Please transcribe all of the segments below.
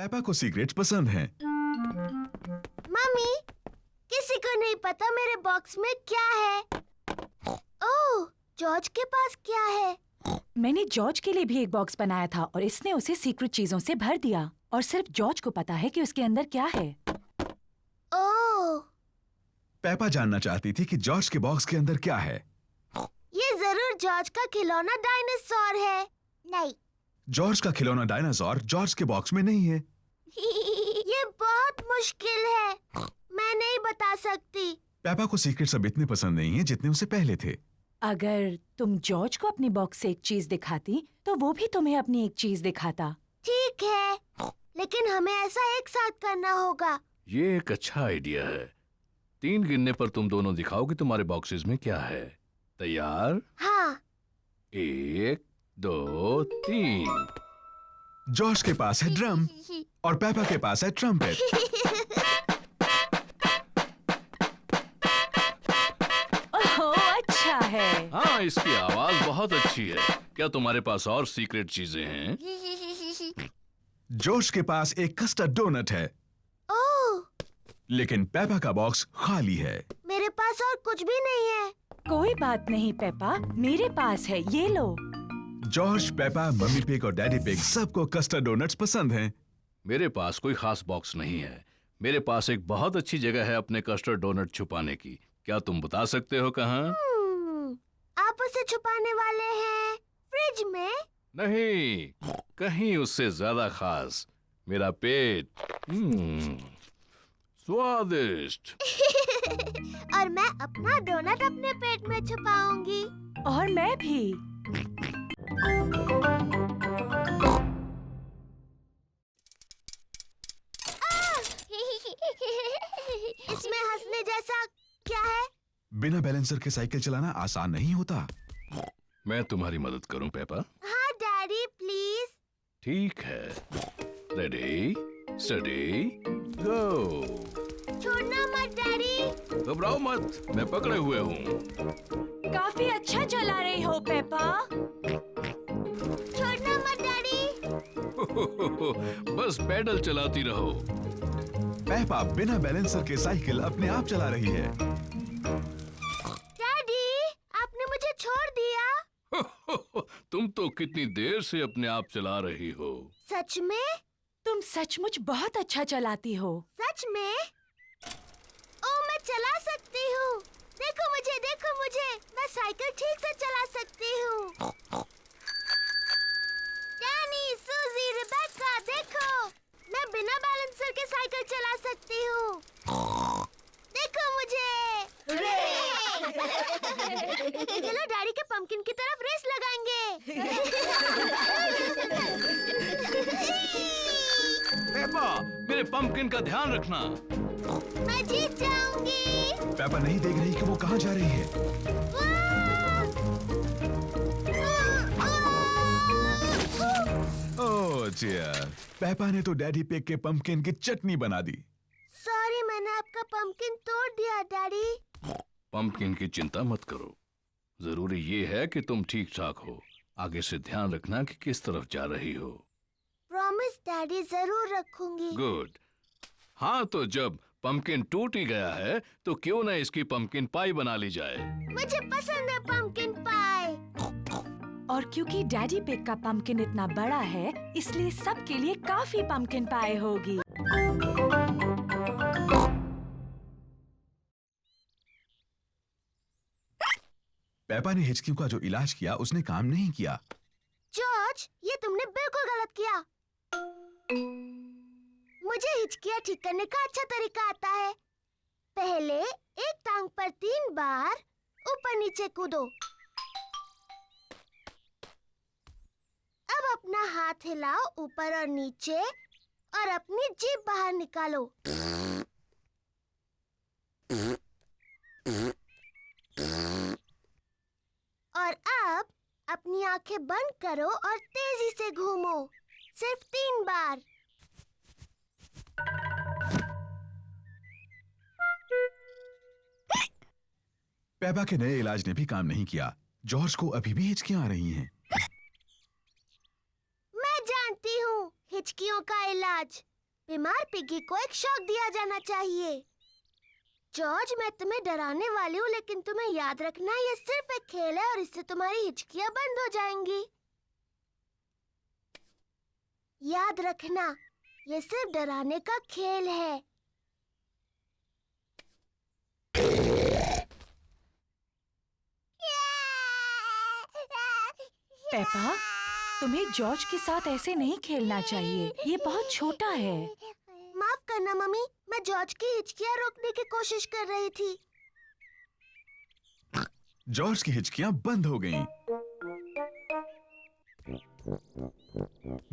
Peppa को secrets पसंद हैं। मम्मी, किसी को नहीं पता मेरे बॉक्स में क्या है। ओह, जॉर्ज के पास क्या है? मैंने जॉर्ज के लिए भी एक बॉक्स बनाया था और इसने उसे सीक्रेट चीजों से भर दिया और सिर्फ जॉर्ज को पता है कि उसके अंदर क्या है। ओह, पेपा जानना चाहती थी कि जॉर्ज के बॉक्स के अंदर क्या है। ये जरूर जॉर्ज का खिलौना डायनासोर है। नहीं। जॉर्ज का खिलौना डायनासोर जॉर्ज के बॉक्स में नहीं है। ये बहुत मुश्किल है, मैं नहीं बता सकती। पेपा को सीक्रेट्स अब इतने पसंद नहीं है जितने उसे पहले थे। अगर तुम जॉर्ज को अपनी बॉक्स से एक चीज दिखाती तो वो भी तुम्हें अपनी एक चीज दिखाता। ठीक है, लेकिन हमें ऐसा एक साथ करना होगा। ये एक अच्छा आइडिया है। 3 गिनने पर तुम दोनों दिखाओ कि तुम्हारे बॉक्सेस में क्या है। तैयार? हाँ। 1, 2, 3। जॉर्ज के पास है ड्रम और पेपा के पास है ट्रम्पेट। ओह, अच्छा है। हाँ, इसकी आवाज बहुत अच्छी है। क्या तुम्हारे पास और सीक्रेट चीजें हैं? जॉर्ज के पास एक कस्टर्ड डोनट है, ओह, लेकिन पेपा का बॉक्स खाली है। मेरे पास और कुछ भी नहीं है। कोई बात नहीं पेपा, मेरे पास है, ये लो। जॉर्ज, पेपा, मम्मी पिग और डैडी पिग सबको कस्टर्ड डोनट्स पसंद हैं। मेरे पास कोई खास बॉक्स नहीं है। मेरे पास एक बहुत अच्छी जगह है अपने कस्टर्ड डोनट छुपाने की। क्या तुम बता सकते हो कहाँ? आप उसे छुपाने वाले हैं फ्रिज में? नहीं, कहीं उससे ज्यादा खास। मेरा पेट। स्वादिष्ट। और मैं अपना डोनट अपने पेट में छुपाऊंगी। और मैं भी। इसमें हंसने जैसा क्या है? बिना बैलेंसर के साइकिल चलाना आसान नहीं होता। मैं तुम्हारी मदद करूं पेपा? हाँ डैडी, प्लीज। ठीक है। रेडी, स्टडी, गो। छोड़ना मत डैडी। घबराओ मत, मैं पकड़े हुए हूँ। काफी अच्छा चला रही हो पेपा। छोड़ना मत डैडी। बस पैडल चलाती रहो। पेपा बिना बैलेंसर के साइकिल अपने आप चला रही है। डैडी, आपने मुझे छोड़ दिया। तुम तो कितनी देर से अपने आप चला रही हो। सच में? तुम सचमुच बहुत अच्छा चलाती हो। सच में? ओ, मैं चला सकती हूँ। देखो मुझे, मैं साइकिल ठीक से चला सकती हूँ। डैनी, सूजी, रिबेका, देखो, मैं बिना बैलेंसर के साइकिल चला सकती हूँ। देखो मुझे। चलो डैडी के पंपकिन की तरफ रेस लगाएंगे। पेपा, मेरे पंपकिन का ध्यान रखना। मैं जीत जाऊंगी। पेपा नहीं देख रही कि वो कहाँ जा रही है। ओह डियर, पेपा ने तो डैडी पिग के पंपकिन की चटनी बना दी। सॉरी, मैंने आपका पंपकिन तोड़ दिया डैडी। पंपकिन की चिंता मत करो। जरूरी ये है कि तुम ठीक ठाक हो। आगे से ध्यान रखना कि किस तरफ जा रही हो। प्रॉमिस डैडी, जरूर रखूंगी। गुड। हाँ, तो जब पंपकिन टूट ही गया है तो क्यों ना इसकी पंपकिन पाई बना ली जाए। मुझे पसंद है पंपकिन पाई। और क्योंकि डैडी पिग का पंपकिन इतना बड़ा है, इसलिए सबके लिए काफी पंपकिन पाई होगी। पेपा ने हिचकियों का जो इलाज किया उसने काम नहीं किया। जॉर्ज, ये तुमने बिल्कुल गलत किया। मुझे हिचकियाँ ठीक करने का अच्छा तरीका आता है। पहले एक टांग पर 3 बार ऊपर नीचे कूदो। अब अपना हाथ हिलाओ ऊपर और नीचे और अपनी जीभ बाहर निकालो। और अब अपनी आंखें बंद करो और तेजी से घूमो। सिर्फ 3 बार। पेपा के नए इलाज ने भी काम नहीं किया। जॉर्ज को अभी भी हिचकियां आ रही हैं। मैं जानती हूँ हिचकियों का इलाज। बीमार पिगी को एक शौक दिया जाना चाहिए। जॉर्ज, मैं तुम्हें डराने वाली हूँ, लेकिन तुम्हें याद रखना ये सिर्फ एक खेल है और इससे तुम्हारी हिचकियाँ बंद हो जाएंगी। याद रखना, ये सिर्फ डराने का खेल है। पेपा, तुम्हें जॉर्ज के साथ ऐसे नहीं खेलना चाहिए। ये बहुत छोटा है। माफ करना मम्मी, मैं जॉर्ज की हिचकियाँ रोकने की कोशिश कर रही थी। जॉर्ज की हिचकियां बंद हो गईं।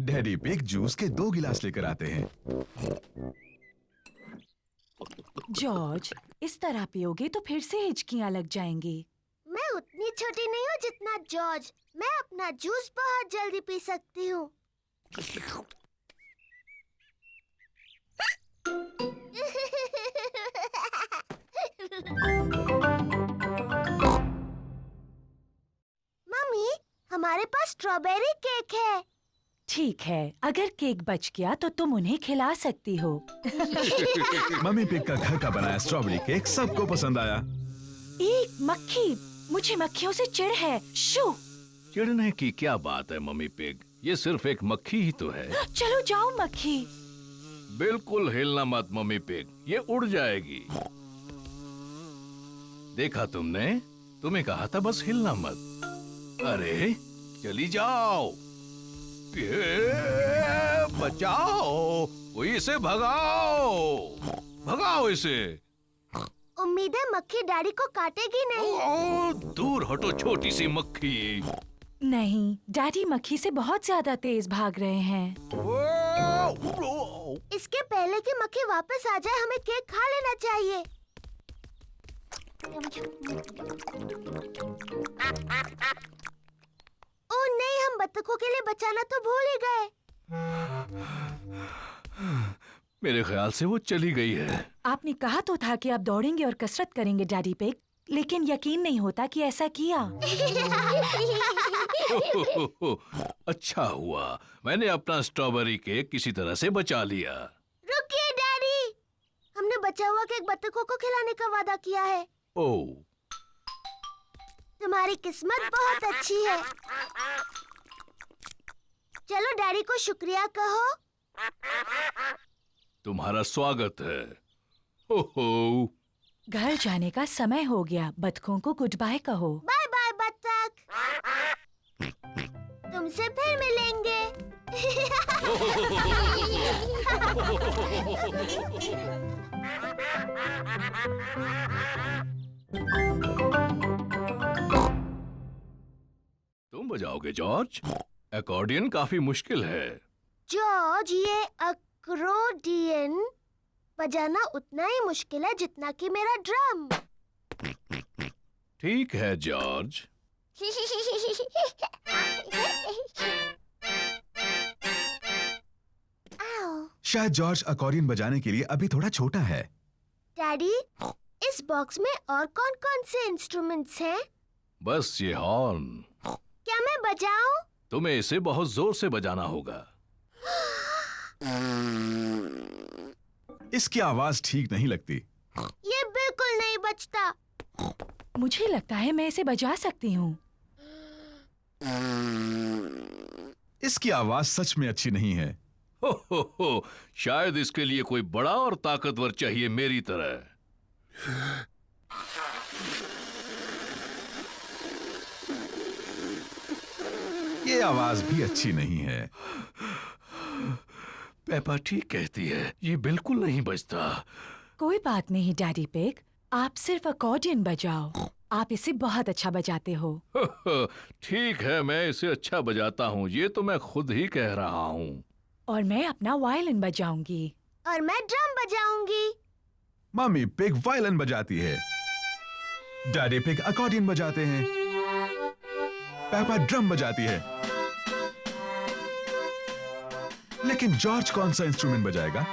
डैडी पिग जूस के 2 गिलास लेकर आते हैं। जॉर्ज, इस तरह पियोगे तो फिर से हिचकियां लग जाएंगी। मैं उतनी छोटी नहीं हूँ जितना जॉर्ज। मैं अपना जूस बहुत जल्दी पी सकती हूँ। मम्मी, हमारे पास स्ट्रॉबेरी केक है। ठीक है, अगर केक बच गया तो तुम उन्हें खिला सकती हो। मम्मी पिग का घर का बनाया स्ट्रॉबेरी केक सबको पसंद आया। एक मक्खी, मुझे मक्खियों से चिढ़ है। शू! चिढ़ने की क्या बात है मम्मी पिग, ये सिर्फ एक मक्खी ही तो है। चलो जाओ मक्खी। बिल्कुल हिलना मत मम्मी पिग, ये उड़ जाएगी। देखा तुमने, तुम्हें कहा था बस हिलना मत। अरे चली जाओ, ये बचाओ, कोई इसे भगाओ, भगाओ इसे। उम्मीद है मक्खी डैडी को काटेगी नहीं। ओ, दूर हटो छोटी सी मक्खी। नहीं, डैडी मक्खी से बहुत ज्यादा तेज भाग रहे हैं। इसके पहले कि मक्खी वापस आ जाए, हमें केक खा लेना चाहिए। ओह नहीं, हम बत्तखों के लिए बचाना तो भूल ही गए। मेरे ख्याल से वो चली गई है। आपने कहा तो था कि आप दौड़ेंगे और कसरत करेंगे डैडी पिग, लेकिन यकीन नहीं होता कि ऐसा किया। अच्छा हुआ मैंने अपना स्ट्रॉबेरी केक किसी तरह से बचा लिया। रुकिए डैडी, हमने बचा हुआ केक बत्तखों को खिलाने का वादा किया है। ओह, तुम्हारी किस्मत बहुत अच्छी है। चलो डैडी को शुक्रिया कहो। तुम्हारा स्वागत है। हो हो। घर जाने का समय हो गया, बतखों को गुड बाय कहो। बाय बाय बत्तख, तुमसे फिर मिलेंगे। तुम बजाओगे जॉर्ज? अकॉर्डियन काफी मुश्किल है। जॉर्ज, ये अक्रोडियन बजाना उतना ही मुश्किल है जितना कि मेरा ड्रम। ठीक है जॉर्ज। आओ। शायद जॉर्ज अकॉर्डियन बजाने के लिए अभी थोड़ा छोटा है। डैडी, इस बॉक्स में और कौन-कौन से इंस्ट्रूमेंट्स हैं? बस ये हॉर्न। क्या मैं बजाऊं? तुम्हें इसे बहुत जोर से बजाना होगा। इसकी आवाज ठीक नहीं लगती। ये बिल्कुल नहीं बजता। मुझे लगता है मैं इसे बजा सकती हूँ। इसकी आवाज सच में अच्छी नहीं है। हो, शायद इसके लिए कोई बड़ा और ताकतवर चाहिए मेरी तरह। ये आवाज भी अच्छी नहीं है। पेपा ठीक कहती है, ये बिल्कुल नहीं बजता। कोई बात नहीं डैडी पिग, आप सिर्फ अकॉर्डियन बजाओ। आप इसे बहुत अच्छा बजाते हो। ठीक है, मैं इसे अच्छा बजाता हूँ, ये तो मैं खुद ही कह रहा हूँ। और मैं अपना वायलिन बजाऊंगी। और मैं ड्रम बजाऊंगी। मम्मी पिग वायलिन बजाती है, डैडी पिग अकॉर्डियन बजाते हैं, पेपा ड्रम बजाती है। लेकिन जॉर्ज कौन सा इंस्ट्रूमेंट बजाएगा?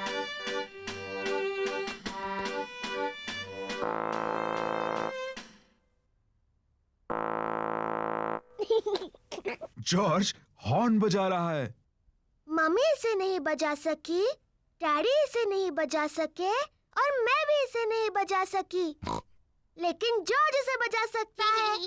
जॉर्ज हॉर्न बजा रहा है। मम्मी इसे नहीं बजा सकी। डैडी इसे नहीं बजा सके और मैं भी इसे नहीं बजा सकी, लेकिन जॉर्ज इसे बजा सकता है।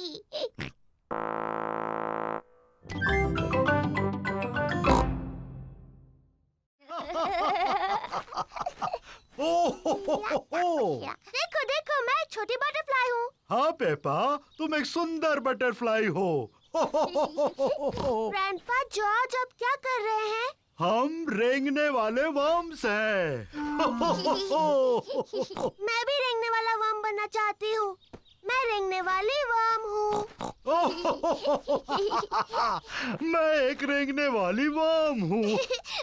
देखो देखो, मैं एक छोटी बटरफ्लाई हूँ। हाँ पेपा, तुम एक सुंदर बटरफ्लाई हो। ग्रैंडपा, जॉर्ज अब क्या कर रहे हैं? हम रेंगने वाले वर्म्स हैं। मैं भी रेंगने वाला वर्म बनना चाहती हूँ। मैं रेंगने वाली वर्म हूँ। मैं एक रेंगने वाली वर्म हूँ।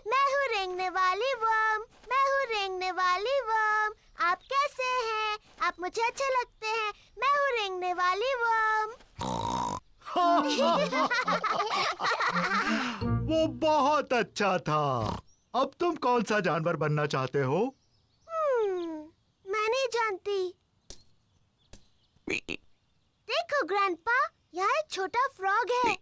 मैं हूँ रेंगने वाली वर्म। मैं हूँ रेंगने वाली वर्म। आप कैसे हैं? आप मुझे अच्छे लगते हैं। मैं हूँ रेंगने वाली वर्म। वो बहुत अच्छा था। अब तुम कौन सा जानवर बनना चाहते हो? मैं नहीं जानती। देखो ग्रैंडपा, यहाँ एक छोटा फ्रॉग है।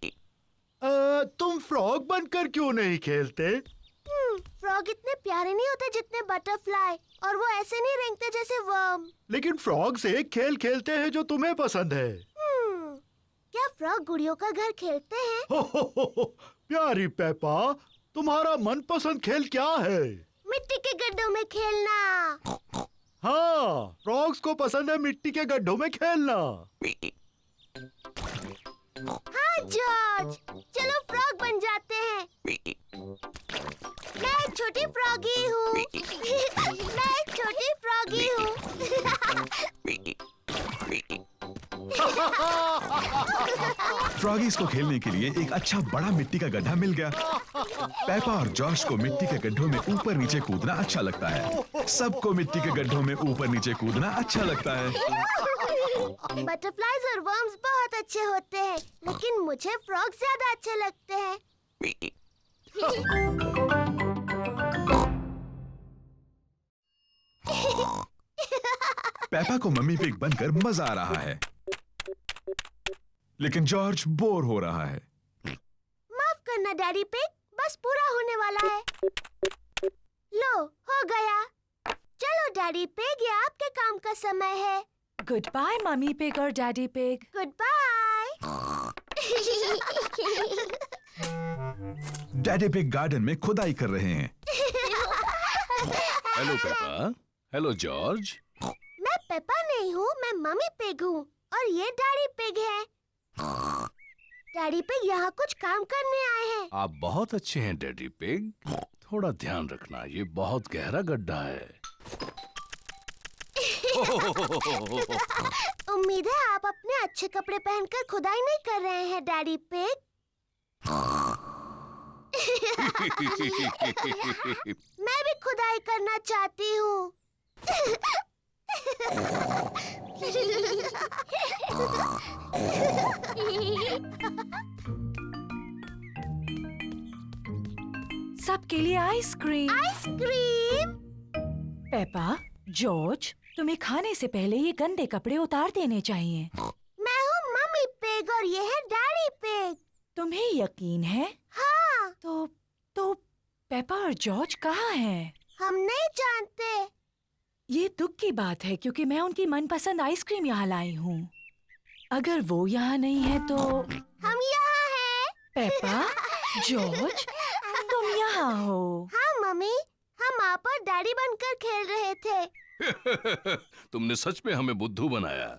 तुम फ्रॉग बनकर क्यों नहीं खेलते? फ्रॉग इतने प्यारे नहीं होते जितने बटरफ्लाई, और वो ऐसे नहीं रेंगते जैसे वर्म। लेकिन फ्रॉग से खेल खेलते हैं जो तुम्हें पसंद है। क्या फ्रॉग गुड़ियों का घर खेलते हैं? प्यारी पेपा, तुम्हारा मनपसंद खेल क्या है? मिट्टी के गड्ढों में खेलना। हाँ, फ्रॉग्स को पसंद है मिट्टी के गड्ढों में खेलना। हाँ जॉर्ज, चलो फ्रॉग बन जाते हैं। मैं एक छोटी फ्रॉगी हूँ। मैं एक छोटी फ्रॉगी हूँ। फ्रॉगीज को खेलने के लिए एक अच्छा बड़ा मिट्टी का गड्ढा मिल गया। पेपा और जॉर्ज को मिट्टी के गड्ढों में ऊपर नीचे कूदना अच्छा लगता है। सबको मिट्टी के गड्ढों में ऊपर नीचे कूदना अच्छा लगता है। बटरफ्लाईज और वर्म्स बहुत अच्छे होते हैं, लेकिन मुझे फ्रॉग ज्यादा अच्छे लगते हैं। पेपा को मम्मी पिग बनकर मजा आ रहा है, लेकिन जॉर्ज बोर हो रहा है। माफ करना डैडी पिग, बस पूरा होने वाला है। लो, हो गया। चलो डैडी पिग, ये आपके काम का समय है। गुड बाय मम्मी पिग और Daddy Pig. Goodbye. Daddy Pig garden में खुदाई कर रहे हैं। Hello Peppa. Hello George. मैं पेपा नहीं हूँ, मैं मम्मी पिग हूँ, और ये डैडी पिग है। डैडी पिग यहाँ कुछ काम करने आए हैं। आप बहुत अच्छे हैं डैडी पिग। थोड़ा ध्यान रखना, ये बहुत गहरा गड्ढा है। उम्मीद है आप अपने अच्छे कपड़े पहनकर खुदाई नहीं कर रहे हैं डैडी पिग। मैं भी खुदाई करना चाहती हूँ। सबके लिए आइसक्रीम। आइसक्रीम। पेपा, जॉर्ज, तुम्हें खाने से पहले ये गंदे कपड़े उतार देने चाहिए। मैं हूँ मम्मी पिग और ये है डैडी पिग। तुम्हें यकीन है? हाँ। तो पेपा और जॉर्ज कहाँ हैं? हम नहीं जानते। ये दुख की बात है क्योंकि मैं उनकी मनपसंद आइसक्रीम यहाँ लाई हूँ। अगर वो यहाँ नहीं है तो हम यहाँ हैं। पेपा, जॉर्ज, तुम यहाँ हो। हाँ मम्मी, हम आप और डैडी बनकर खेल रहे थे। तुमने सच में हमें बुद्धू बनाया।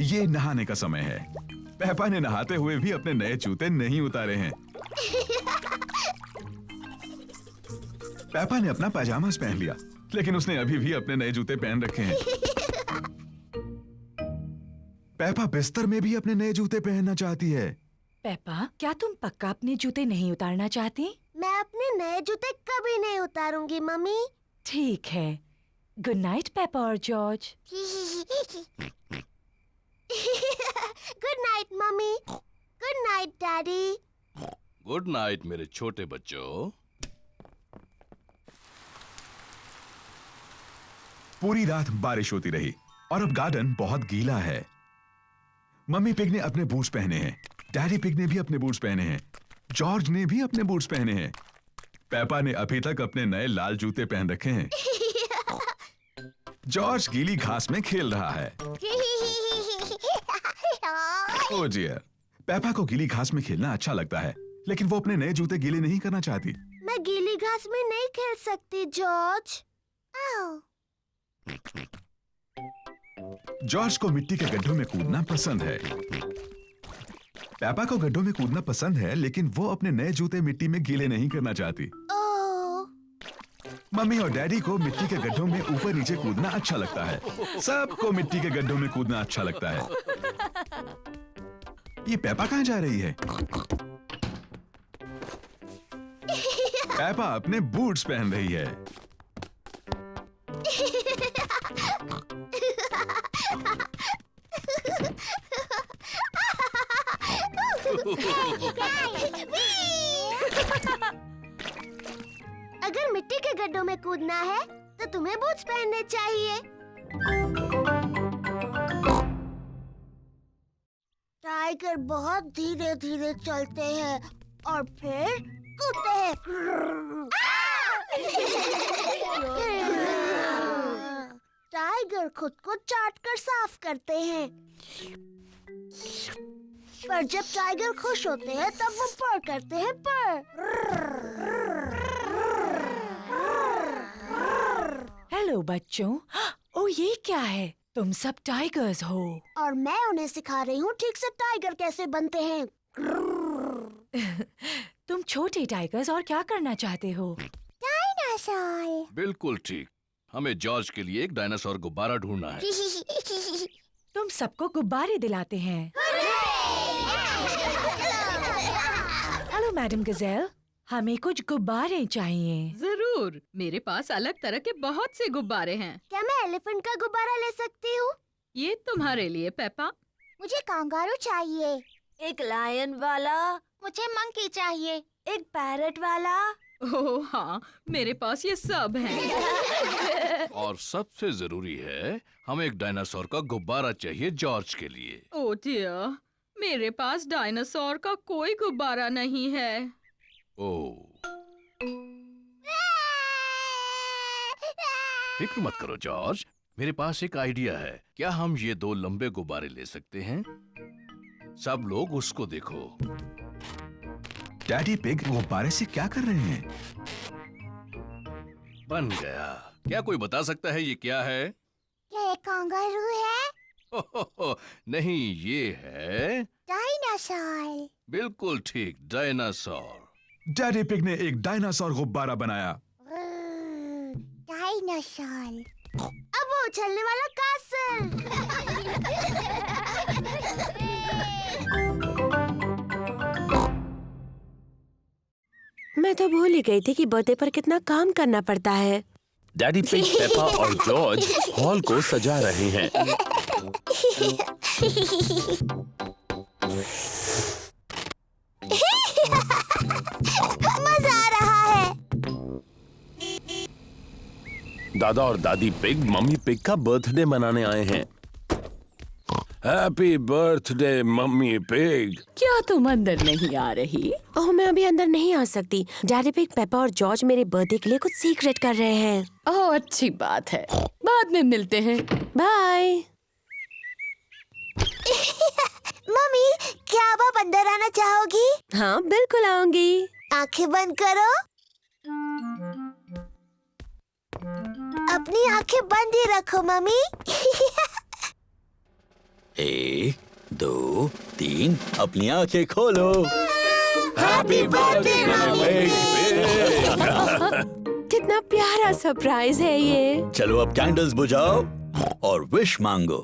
ये नहाने का समय है। पेपा ने नहाते हुए भी अपने नए जूते नहीं उतारे हैं। पेपा ने अपना पैजामास पहन लिया, लेकिन उसने अभी भी अपने नए जूते पहन रखे हैं। पेपा बिस्तर में भी अपने नए जूते पहनना चाहती है। पेपा, क्या तुम पक्का अपने जूते नहीं उतारना चाहती? मैं अपने नए जूते कभी नहीं उतारूंगी मम्मी। ठीक है। गुड नाइट पेपा और George. Good night mummy. Good night daddy. Good night मेरे छोटे बच्चों। पूरी रात बारिश होती रही और अब गार्डन बहुत गीला है। मम्मी पिग ने अपने बूट्स पहने हैं, डैडी पिग ने भी अपने बूट्स पहने हैं, जॉर्ज ने भी अपने बूट्स पहने हैं, पेपा ने अभी तक अपने नए लाल जूते पहन रखे हैं। जॉर्ज गीली घास में खेल रहा है। ओह डियर, पेपा को गीली घास में खेलना अच्छा लगता है, लेकिन वो अपने नए जूते गीले नहीं करना चाहती। मैं गीली घास में नहीं खेल सकती जॉर्ज। जॉर्ज को मिट्टी के गड्ढों में कूदना पसंद है। पेपा को गड्ढों में कूदना पसंद है, लेकिन वो अपने नए जूते मिट्टी में गीले नहीं करना चाहती। मम्मी और डैडी को मिट्टी के गड्ढों में ऊपर नीचे कूदना अच्छा लगता है। सबको मिट्टी के गड्ढों में कूदना अच्छा लगता है। ये पेपा कहाँ जा रही है? पेपा अपने बूट्स पहन रही है। अगर मिट्टी के गड्ढों में कूदना है तो तुम्हें बूट्स पहनने चाहिए। टाइगर बहुत धीरे धीरे चलते हैं और फिर कूदते हैं। टाइगर खुद को चाट कर साफ करते हैं, पर जब टाइगर खुश होते हैं तब वो पर करते हैं पर। हेलो बच्चों। ओ ये क्या है? तुम सब टाइगर्स हो। और मैं उन्हें सिखा रही हूँ ठीक से टाइगर कैसे बनते हैं। तुम छोटे टाइगर्स और क्या करना चाहते हो? डायनासोर। बिल्कुल ठीक। हमें जॉर्ज के लिए एक डायनासोर गुब्बारा ढूंढना है। तुम सबको गुब्बारे दिलाते हैं। हेलो मैडम गजेल, हमें कुछ गुब्बारे चाहिए। जरूर, मेरे पास अलग तरह के बहुत से गुब्बारे हैं। क्या मैं एलिफेंट का गुब्बारा ले सकती हूँ? ये तुम्हारे लिए पेपा। मुझे कांगारू चाहिए। एक लायन वाला, मुझे मंकी चाहिए। एक पैरट वाला। ओह हाँ, मेरे पास ये सब हैं। और सबसे जरूरी है, हमें एक डायनासोर का गुब्बारा चाहिए जॉर्ज के लिए। ओह डियर, मेरे पास डायनासोर का कोई गुब्बारा नहीं है। ओह, फिक्र मत करो जॉर्ज, मेरे पास एक आइडिया है। क्या हम ये दो लंबे गुब्बारे ले सकते हैं? सब लोग उसको देखो। डैडी पिग गुब्बारे से क्या कर रहे हैं? बन गया। क्या कोई बता सकता है ये क्या है? क्या एक कांगारू है? नहीं, ये है डायनासोर। बिल्कुल ठीक, डायनासोर। डैडी पिग ने एक डायनासोर गुब्बारा बनाया। डायनासोर। अब वो उछलने वाला मैं तो भूल ही गई थी कि बर्थडे पर कितना काम करना पड़ता है। डैडी पिग, पेपा और जॉर्ज हॉल को सजा रहे हैं। मजा आ रहा है। दादा और दादी पिग मम्मी पिग का बर्थडे मनाने आए हैं। Happy birthday mummy pig. क्या तुम अंदर नहीं आ रही? ओह, मैं अभी अंदर नहीं आ सकती। डैडी पिग, पेपा और जॉर्ज मेरे बर्थडे के लिए कुछ सीक्रेट कर रहे हैं। ओह अच्छी बात है, बाद में मिलते हैं। बाय। मम्मी, क्या आप अंदर आना चाहोगी? हाँ बिल्कुल आऊंगी। आंखें बंद करो। अपनी आंखें बंद ही रखो मम्मी। 1, 2, 3, अपनी आंखें खोलो। हैप्पी बर्थडे कितना प्यारा सरप्राइज है ये। चलो अब कैंडल्स बुझाओ और विश मांगो।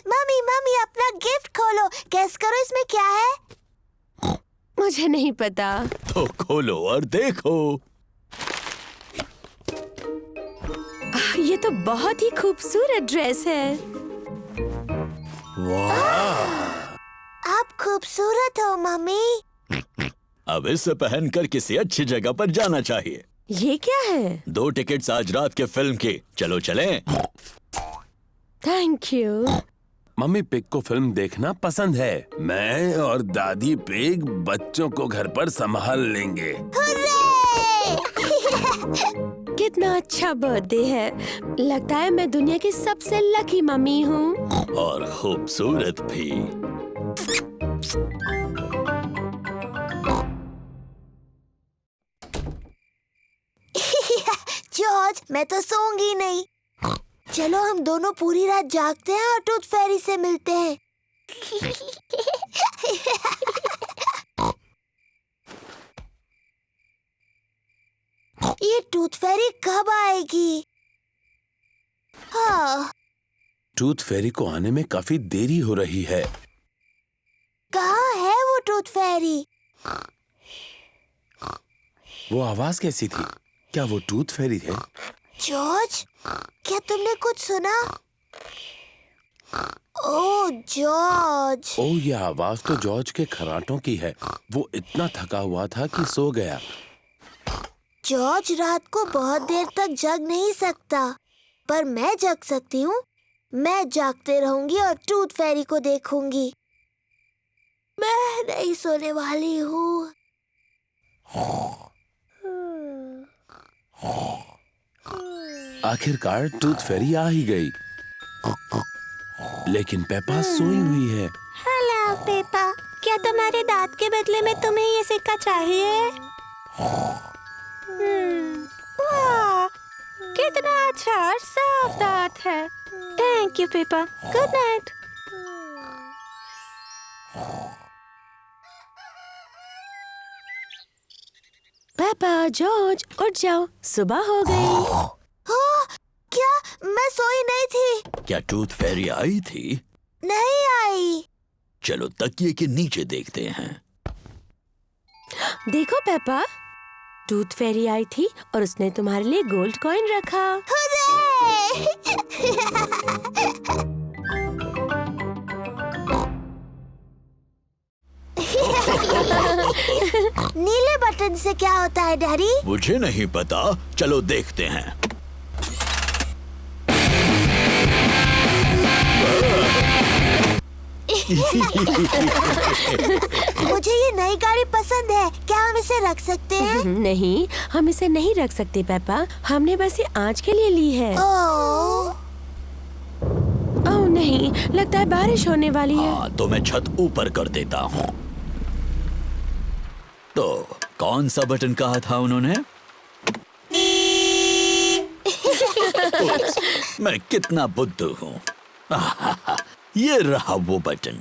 मम्मी मम्मी, अपना गिफ्ट खोलो। गेस करो इसमें क्या है? मुझे नहीं पता। तो खोलो और देखो। ये तो बहुत ही खूबसूरत ड्रेस है। वाह! आप खूबसूरत हो मम्मी। अब इसे पहनकर किसी अच्छी जगह पर जाना चाहिए। ये क्या है? 2 टिकट्स आज रात के फिल्म के। चलो चलें। Thank you. मम्मी पिग को फिल्म देखना पसंद है। मैं और दादी पिग बच्चों को घर पर संभाल लेंगे। कितना अच्छा बर्थडे है। लगता है मैं दुनिया की सबसे लकी मम्मी हूँ। और खूबसूरत भी। जॉर्ज, मैं तो सोऊंगी नहीं। चलो हम दोनों पूरी रात जागते हैं और टूथ फेरी से मिलते हैं। ये टूथ फेरी कब आएगी? हाँ, टूथ फेरी को आने में काफी देरी हो रही है। कहाँ है वो टूथ फेरी? वो आवाज कैसी थी? क्या वो टूथ फेरी है? जॉर्ज, क्या तुमने कुछ सुना? ओह जॉर्ज। ओ, ये आवाज तो जॉर्ज के खर्राटों की है। वो इतना थका हुआ था कि सो गया। जॉर्ज रात को बहुत देर तक जग नहीं सकता, पर मैं जग सकती हूँ। मैं जागते रहूंगी और टूथ फेरी को देखूंगी। मैं नहीं सोने वाली हूँ। आखिरकार टूथ फेरी आ ही गई, लेकिन पेपा सोई हुई है। हेलो पेपा, क्या तुम्हारे दांत के बदले में तुम्हें ये सिक्का चाहिए? वाह, कितना अच्छा और साफ दांत है। Thank you Peppa. Good night. पापा, जॉर्ज, उठ जाओ, सुबह हो गई। क्या मैं सोई नहीं थी? क्या टूथ फेरी आई थी? नहीं आई। चलो तकिए के नीचे देखते हैं। देखो पापा, टूथ फेरी आई थी और उसने तुम्हारे लिए गोल्ड कॉइन रखा। नीले बटन से क्या होता है डैडी? मुझे नहीं पता, चलो देखते हैं। मुझे ये नई गाड़ी पसंद है। क्या हम इसे रख सकते हैं? नहीं, हम इसे नहीं रख सकते पापा। हमने बस ये आज के लिए ली है। ओह, ओह नहीं, लगता है बारिश होने वाली है। हाँ, तो मैं छत ऊपर कर देता हूँ। तो कौन सा बटन कहा था उन्होंने? मैं कितना बुद्धू हूँ। ये रहा वो बटन।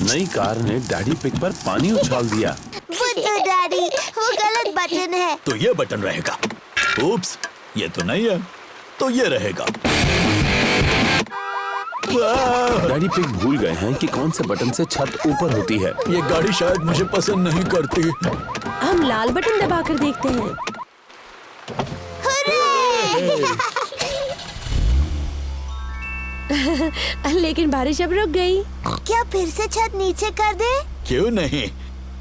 नई कार ने डैडी पिग पर पानी उछाल दिया। बुद्धू डैडी, वो गलत बटन है। तो ये बटन रहेगा। उप्स, ये तो नहीं है, तो ये रहेगा। डैडी पिग भूल गए हैं कि कौन से बटन से छत ऊपर होती है। ये गाड़ी शायद मुझे पसंद नहीं करती। हम लाल बटन दबाकर देखते हैं। लेकिन बारिश अब रुक गई। क्या फिर से छत नीचे कर दे? क्यों नहीं,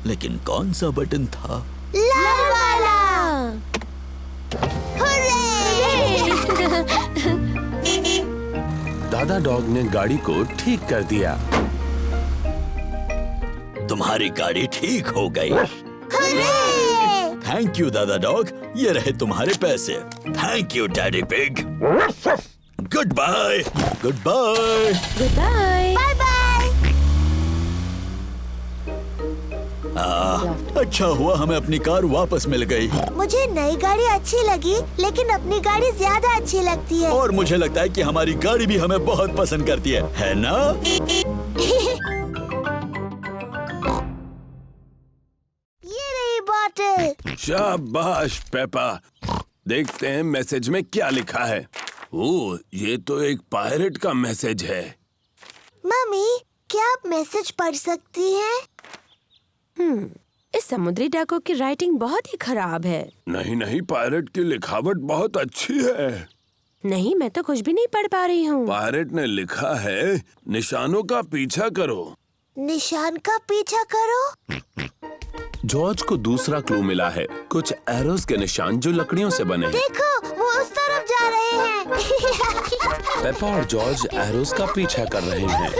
लेकिन कौन सा बटन था? लाल वाला। दादा डॉग ने गाड़ी को ठीक कर दिया। तुम्हारी गाड़ी ठीक हो गई। थैंक यू दादा डॉग, ये रहे तुम्हारे पैसे। Thank you Daddy Pig. Goodbye. Goodbye. Goodbye. Bye bye. अच्छा हुआ हमें अपनी कार वापस मिल गई। मुझे नई गाड़ी अच्छी लगी, लेकिन अपनी गाड़ी ज्यादा अच्छी लगती है। और मुझे लगता है कि हमारी गाड़ी भी हमें बहुत पसंद करती है ना? ये रही बॉटल। शाबाश पेपा। देखते हैं मैसेज में क्या लिखा है। ओह, ये तो एक पायरेट का मैसेज है। मम्मी, क्या आप मैसेज पढ़ सकती हैं? इस समुद्री डाकू की राइटिंग बहुत ही खराब है। नहीं नहीं, पायरेट की लिखावट बहुत अच्छी है। नहीं, मैं तो कुछ भी नहीं पढ़ पा रही हूँ। पायरेट ने लिखा है, निशानों का पीछा करो। निशान का पीछा करो। जॉर्ज को दूसरा क्लू मिला है, कुछ एरोस के निशान जो लकड़ियों से बने हैं। देखो, वो उस तरफ जा रहे हैं। पेपा और जॉर्ज एरोस का पीछा कर रहे हैं।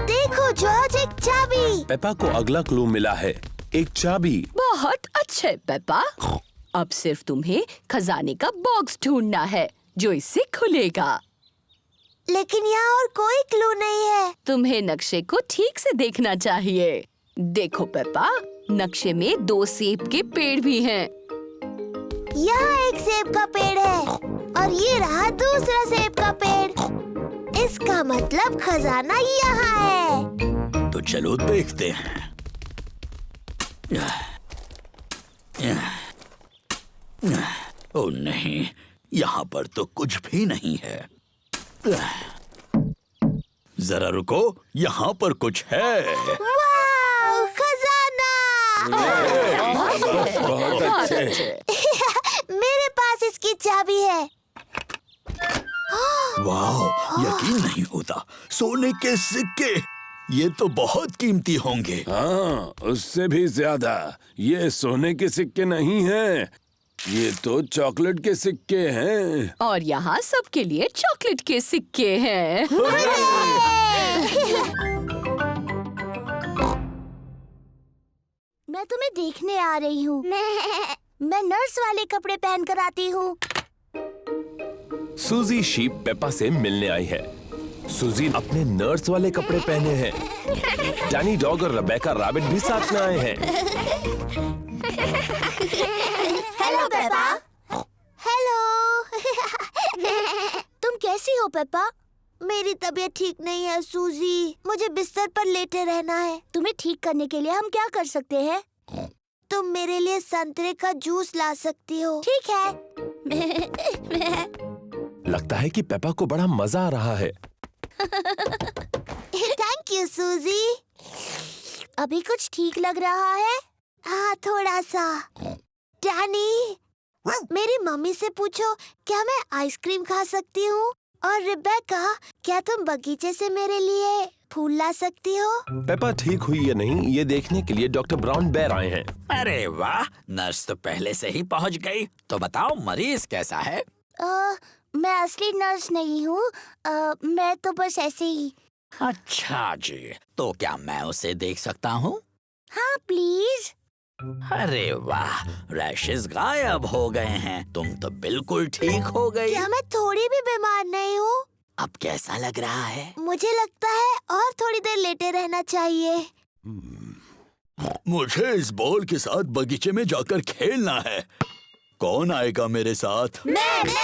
देखो जॉर्ज, एक चाबी। पेपा को अगला क्लू मिला है, एक चाबी। बहुत अच्छे पेपा। अब सिर्फ तुम्हें खजाने का बॉक्स ढूंढना है जो इससे खुलेगा। लेकिन यहाँ और कोई क्लू नहीं है। तुम्हें नक्शे को ठीक से देखना चाहिए। देखो पेपा, नक्शे में 2 सेब के पेड़ भी हैं। यहाँ एक सेब का पेड़ है और ये रहा दूसरा सेब का पेड़। इसका मतलब खजाना यहाँ है। तो चलो देखते हैं। ओह नहीं, यहाँ पर तो कुछ भी नहीं है। जरा रुको, यहाँ पर कुछ है। वाव, खजाना! बहुत अच्छे। मेरे पास इसकी चाबी है। वाह, यकीन नहीं होता, सोने के सिक्के, ये तो बहुत कीमती होंगे। हाँ, उससे भी ज्यादा। ये सोने के सिक्के नहीं हैं, ये तो चॉकलेट के सिक्के हैं। और यहाँ सबके लिए चॉकलेट के सिक्के हैं। मैं तुम्हें देखने आ रही हूँ। मैं नर्स वाले कपड़े पहन कर आती हूँ। सूजी शीप पेपा से मिलने आई है। सूजी अपने नर्स वाले कपड़े पहने हैं। डैनी डॉग और रेबेका रैबिट भी साथ में आए हैं। Hello Peppa. हेलो। तुम कैसी हो पेपा? मेरी तबीयत ठीक नहीं है सूजी, मुझे बिस्तर पर लेटे रहना है। तुम्हें ठीक करने के लिए हम क्या कर सकते हैं? तुम मेरे लिए संतरे का जूस ला सकती हो। ठीक है। लगता है कि पेपा को बड़ा मजा आ रहा है। थैंक यू सूजी। अभी कुछ ठीक लग रहा है? हाँ, थोड़ा सा। डैनी, मेरी मम्मी से पूछो क्या मैं आइसक्रीम खा सकती हूँ? और रिबेका, क्या तुम बगीचे से मेरे लिए फूल ला सकती हो? पेपा ठीक हुई या नहीं, ये देखने के लिए डॉक्टर ब्राउन बेयर आए हैं। अरे वाह, नर्स तो पहले से ही पहुंच गई। तो बताओ, मरीज कैसा है? मैं असली नर्स नहीं हूँ, मैं तो बस ऐसे ही। अच्छा जी, तो क्या मैं उसे देख सकता हूँ? हाँ प्लीज। अरे वाह, रैशेस गायब हो गए हैं। तुम तो बिल्कुल ठीक हो गई। क्या मैं थोड़ी भी बीमार नहीं हूँ? अब कैसा लग रहा है? मुझे लगता है और थोड़ी देर लेटे रहना चाहिए। मुझे इस बॉल के साथ बगीचे में जाकर खेलना है। कौन आएगा मेरे साथ? मैं भी।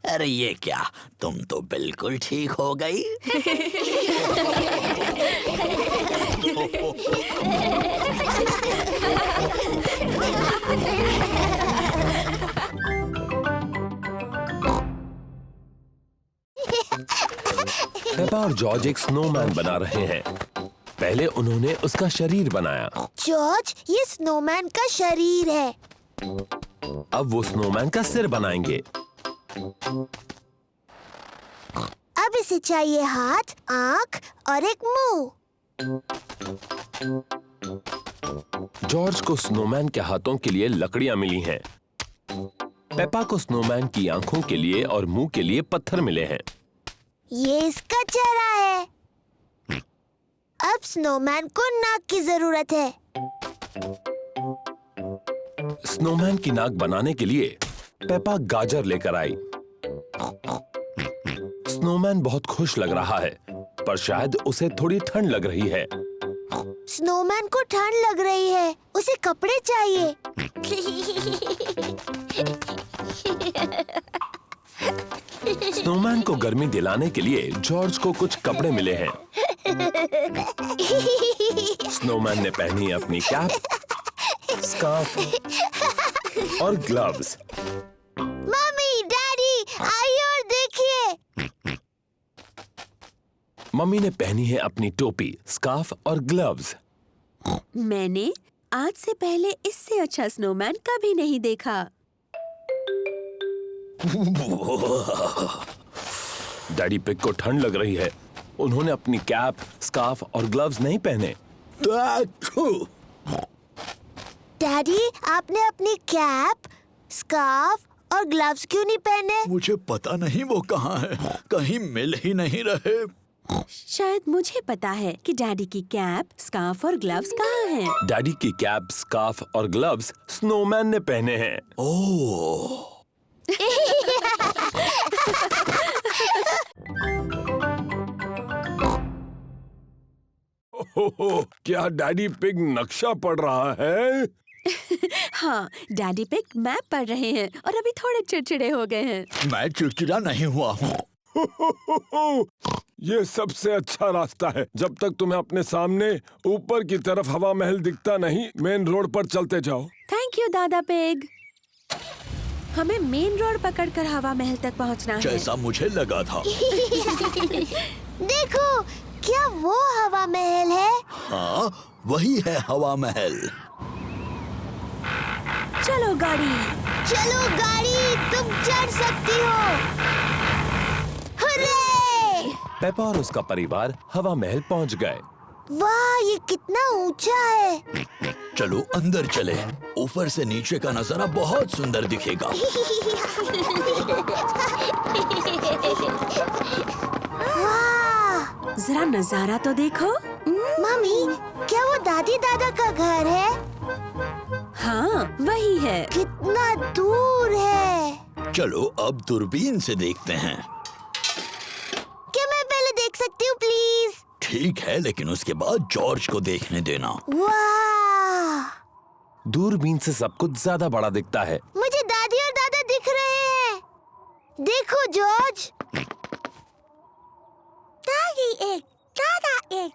अरे ये क्या, तुम तो बिल्कुल ठीक हो गई। पेपा और जॉर्ज एक स्नोमैन बना रहे हैं। पहले उन्होंने उसका शरीर बनाया। जॉर्ज, ये स्नोमैन का शरीर है। अब वो स्नोमैन का सिर बनाएंगे। अब इसे चाहिए हाथ, आँख और एक मुंह। जॉर्ज को स्नोमैन के हाथों के लिए लकड़ियां मिली हैं। पेपा को स्नोमैन की आंखों के लिए और मुंह के लिए पत्थर मिले हैं। ये इसका चेहरा है। अब स्नोमैन को नाक की जरूरत है। स्नोमैन की नाक बनाने के लिए पेपा गाजर लेकर आई। स्नोमैन बहुत खुश लग रहा है, पर शायद उसे थोड़ी ठंड लग रही है। स्नोमैन को ठंड लग रही है, उसे कपड़े चाहिए। स्नोमैन को गर्मी दिलाने के लिए जॉर्ज को कुछ कपड़े मिले हैं। स्नोमैन ने पहनी अपनी कैप, स्कार्फ और ग्लव्स। मम्मी, डैडी, आइए और देखिए। मम्मी ने पहनी है अपनी टोपी, स्कार्फ और ग्लव्स। मैंने आज से पहले इससे अच्छा स्नोमैन कभी नहीं देखा। डैडी पिग को ठंड लग रही है। उन्होंने अपनी कैप, स्कार्फ और ग्लव्स नहीं पहने। डैडी, आपने अपनी कैप, स्कार्फ और ग्लव्स क्यों नहीं पहने? मुझे पता नहीं वो कहाँ है, कहीं मिल ही नहीं रहे। शायद मुझे पता है कि डैडी की कैप, स्कार्फ और ग्लव्स कहाँ हैं। डैडी की कैप, स्कार्फ और ग्लव्स स्नोमैन ने पहने हैं। ओह, क्या डैडी पिग नक्शा पढ़ रहा है? हाँ, डैडी पिग मैप पढ़ रहे हैं और अभी थोड़े चिड़चिड़े हो गए हैं। मैं चिड़चिड़ा नहीं हुआ हूँ। ये सबसे अच्छा रास्ता है। जब तक तुम्हें अपने सामने ऊपर की तरफ हवा महल दिखता नहीं, मेन रोड पर चलते जाओ। थैंक यू दादा पिग। हमें मेन रोड पकड़कर हवा महल तक पहुंचना है। जैसा मुझे लगा था। देखो, क्या वो हवा महल है? हाँ, वही है हवा महल। चलो गाड़ी। चलो गाड़ी, तुम चढ़ सकती हो। हुर्रे! पेपा और उसका परिवार हवा महल पहुंच गए। वाह, ये कितना ऊंचा है। चलो अंदर चले, ऊपर से नीचे का नजारा बहुत सुंदर दिखेगा। वाह! जरा नजारा तो देखो। मम्मी, क्या वो दादी दादा का घर है? हाँ, वही है। कितना दूर है। चलो अब दूरबीन से देखते हैं। क्या मैं पहले देख सकती हूँ प्लीज? ठीक है, लेकिन उसके बाद जॉर्ज को देखने देना। वाह! दूरबीन से सब कुछ ज्यादा बड़ा दिखता है। मुझे दादी और दादा दिख रहे हैं। देखो जॉर्ज। दादी एक, दादा एक।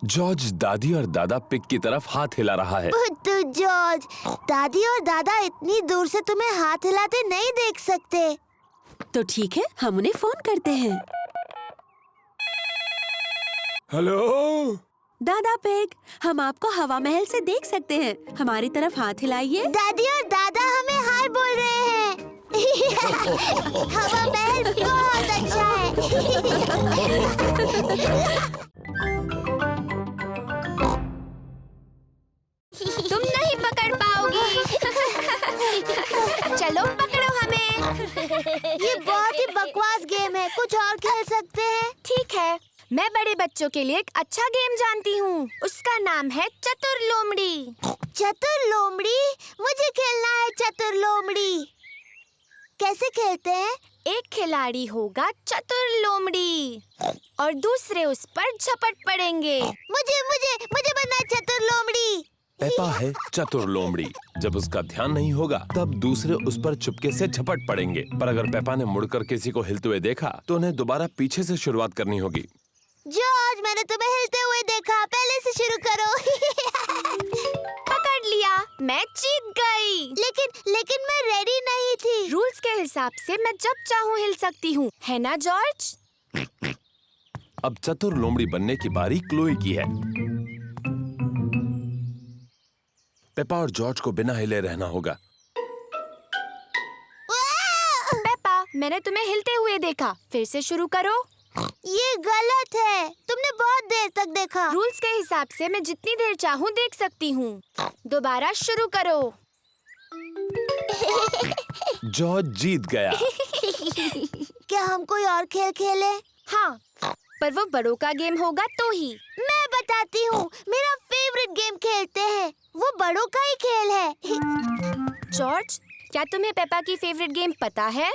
जॉर्ज दादी और दादा पिग की तरफ हाथ हिला रहा है। बुद्धू जॉर्ज, दादी और दादा इतनी दूर से तुम्हें हाथ हिलाते नहीं देख सकते। तो ठीक है, हम उन्हें फोन करते हैं। हेलो दादा पिग, हम आपको हवा महल से देख सकते हैं। हमारी तरफ हाथ हिलाइए। दादी और दादा हमें हाय बोल रहे हैं। हवा महल बहुत अच्छा है। तुम नहीं पकड़ पाओगी। चलो पकड़ो हमें। ये बहुत ही बकवास गेम है, कुछ और खेल सकते हैं? ठीक है, मैं बड़े बच्चों के लिए एक अच्छा गेम जानती हूँ। उसका नाम है चतुर लोमड़ी। चतुर लोमड़ी? मुझे खेलना है चतुर लोमड़ी। कैसे खेलते हैं? एक खिलाड़ी होगा चतुर लोमड़ी और दूसरे उस पर झपट पड़ेंगे। मुझे मुझे मुझे बनना है चतुर लोमड़ी। पेपा है चतुर लोमड़ी। जब उसका ध्यान नहीं होगा तब दूसरे उस पर चुपके से झपट पड़ेंगे। पर अगर पेपा ने मुड़कर किसी को हिलते हुए देखा तो उन्हें दोबारा पीछे से शुरुआत करनी होगी। जॉर्ज, मैंने तुम्हें हिलते हुए देखा, पहले से शुरू करो। पकड़ लिया, मैं जीत गई। लेकिन मैं रेडी नहीं थी। रूल्स के हिसाब से मैं जब चाहूँ हिल सकती हूँ, है ना जॉर्ज? अब चतुर लोमड़ी बनने की बारी क्लोई की है। पेपा और जॉर्ज को बिना हिले रहना होगा। पेपा, मैंने तुम्हें हिलते हुए देखा, फिर से शुरू करो। ये गलत है, तुमने बहुत देर तक देखा। रूल्स के हिसाब से मैं जितनी देर चाहूँ देख सकती हूँ। दोबारा शुरू करो। जॉर्ज जीत गया। क्या हम कोई और खेल खेले? हाँ, पर वो बड़ों का गेम होगा तो ही। मैं बताती हूँ, मेरा फेवरेट गेम खेलते हैं। वो बड़ों का ही खेल है। जॉर्ज, क्या तुम्हें पेपा की फेवरेट गेम पता है?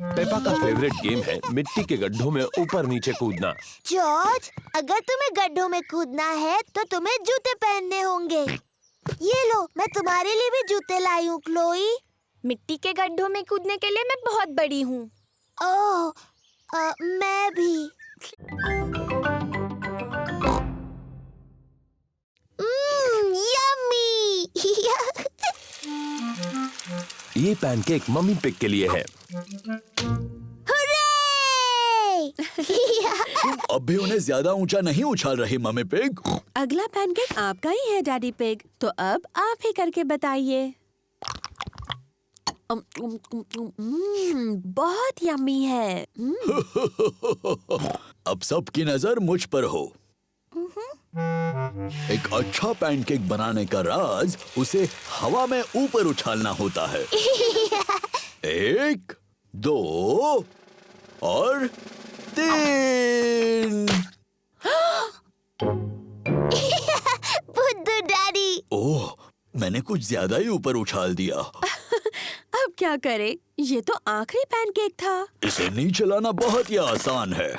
पेपा का फेवरेट गेम है मिट्टी के गड्ढों में ऊपर नीचे कूदना। जॉर्ज, अगर तुम्हें गड्ढों में कूदना है तो तुम्हें जूते पहनने होंगे। ये लो, मैं तुम्हारे लिए भी जूते लाई हूँ क्लोई। मिट्टी के गड्ढों में कूदने के लिए मैं बहुत बड़ी हूँ। ओह, मैं भी। यम्मी। ये पैनकेक मम्मी पिग के लिए है। अब भी उन्हें ज्यादा ऊंचा नहीं उछाल रही मम्मी पिग। अगला पैनकेक आपका ही है डैडी पिग, तो अब आप ही करके बताइए। बहुत यम्मी है। अब सबकी नजर मुझ पर हो। एक अच्छा पैनकेक बनाने का राज उसे हवा में ऊपर उछालना होता है। 1, 2 और 3। बुद्धू डैडी। ओह, मैंने कुछ ज्यादा ही ऊपर उछाल दिया। अब क्या करे, ये तो आखिरी पैनकेक था। इसे नीचे लाना बहुत ही आसान है।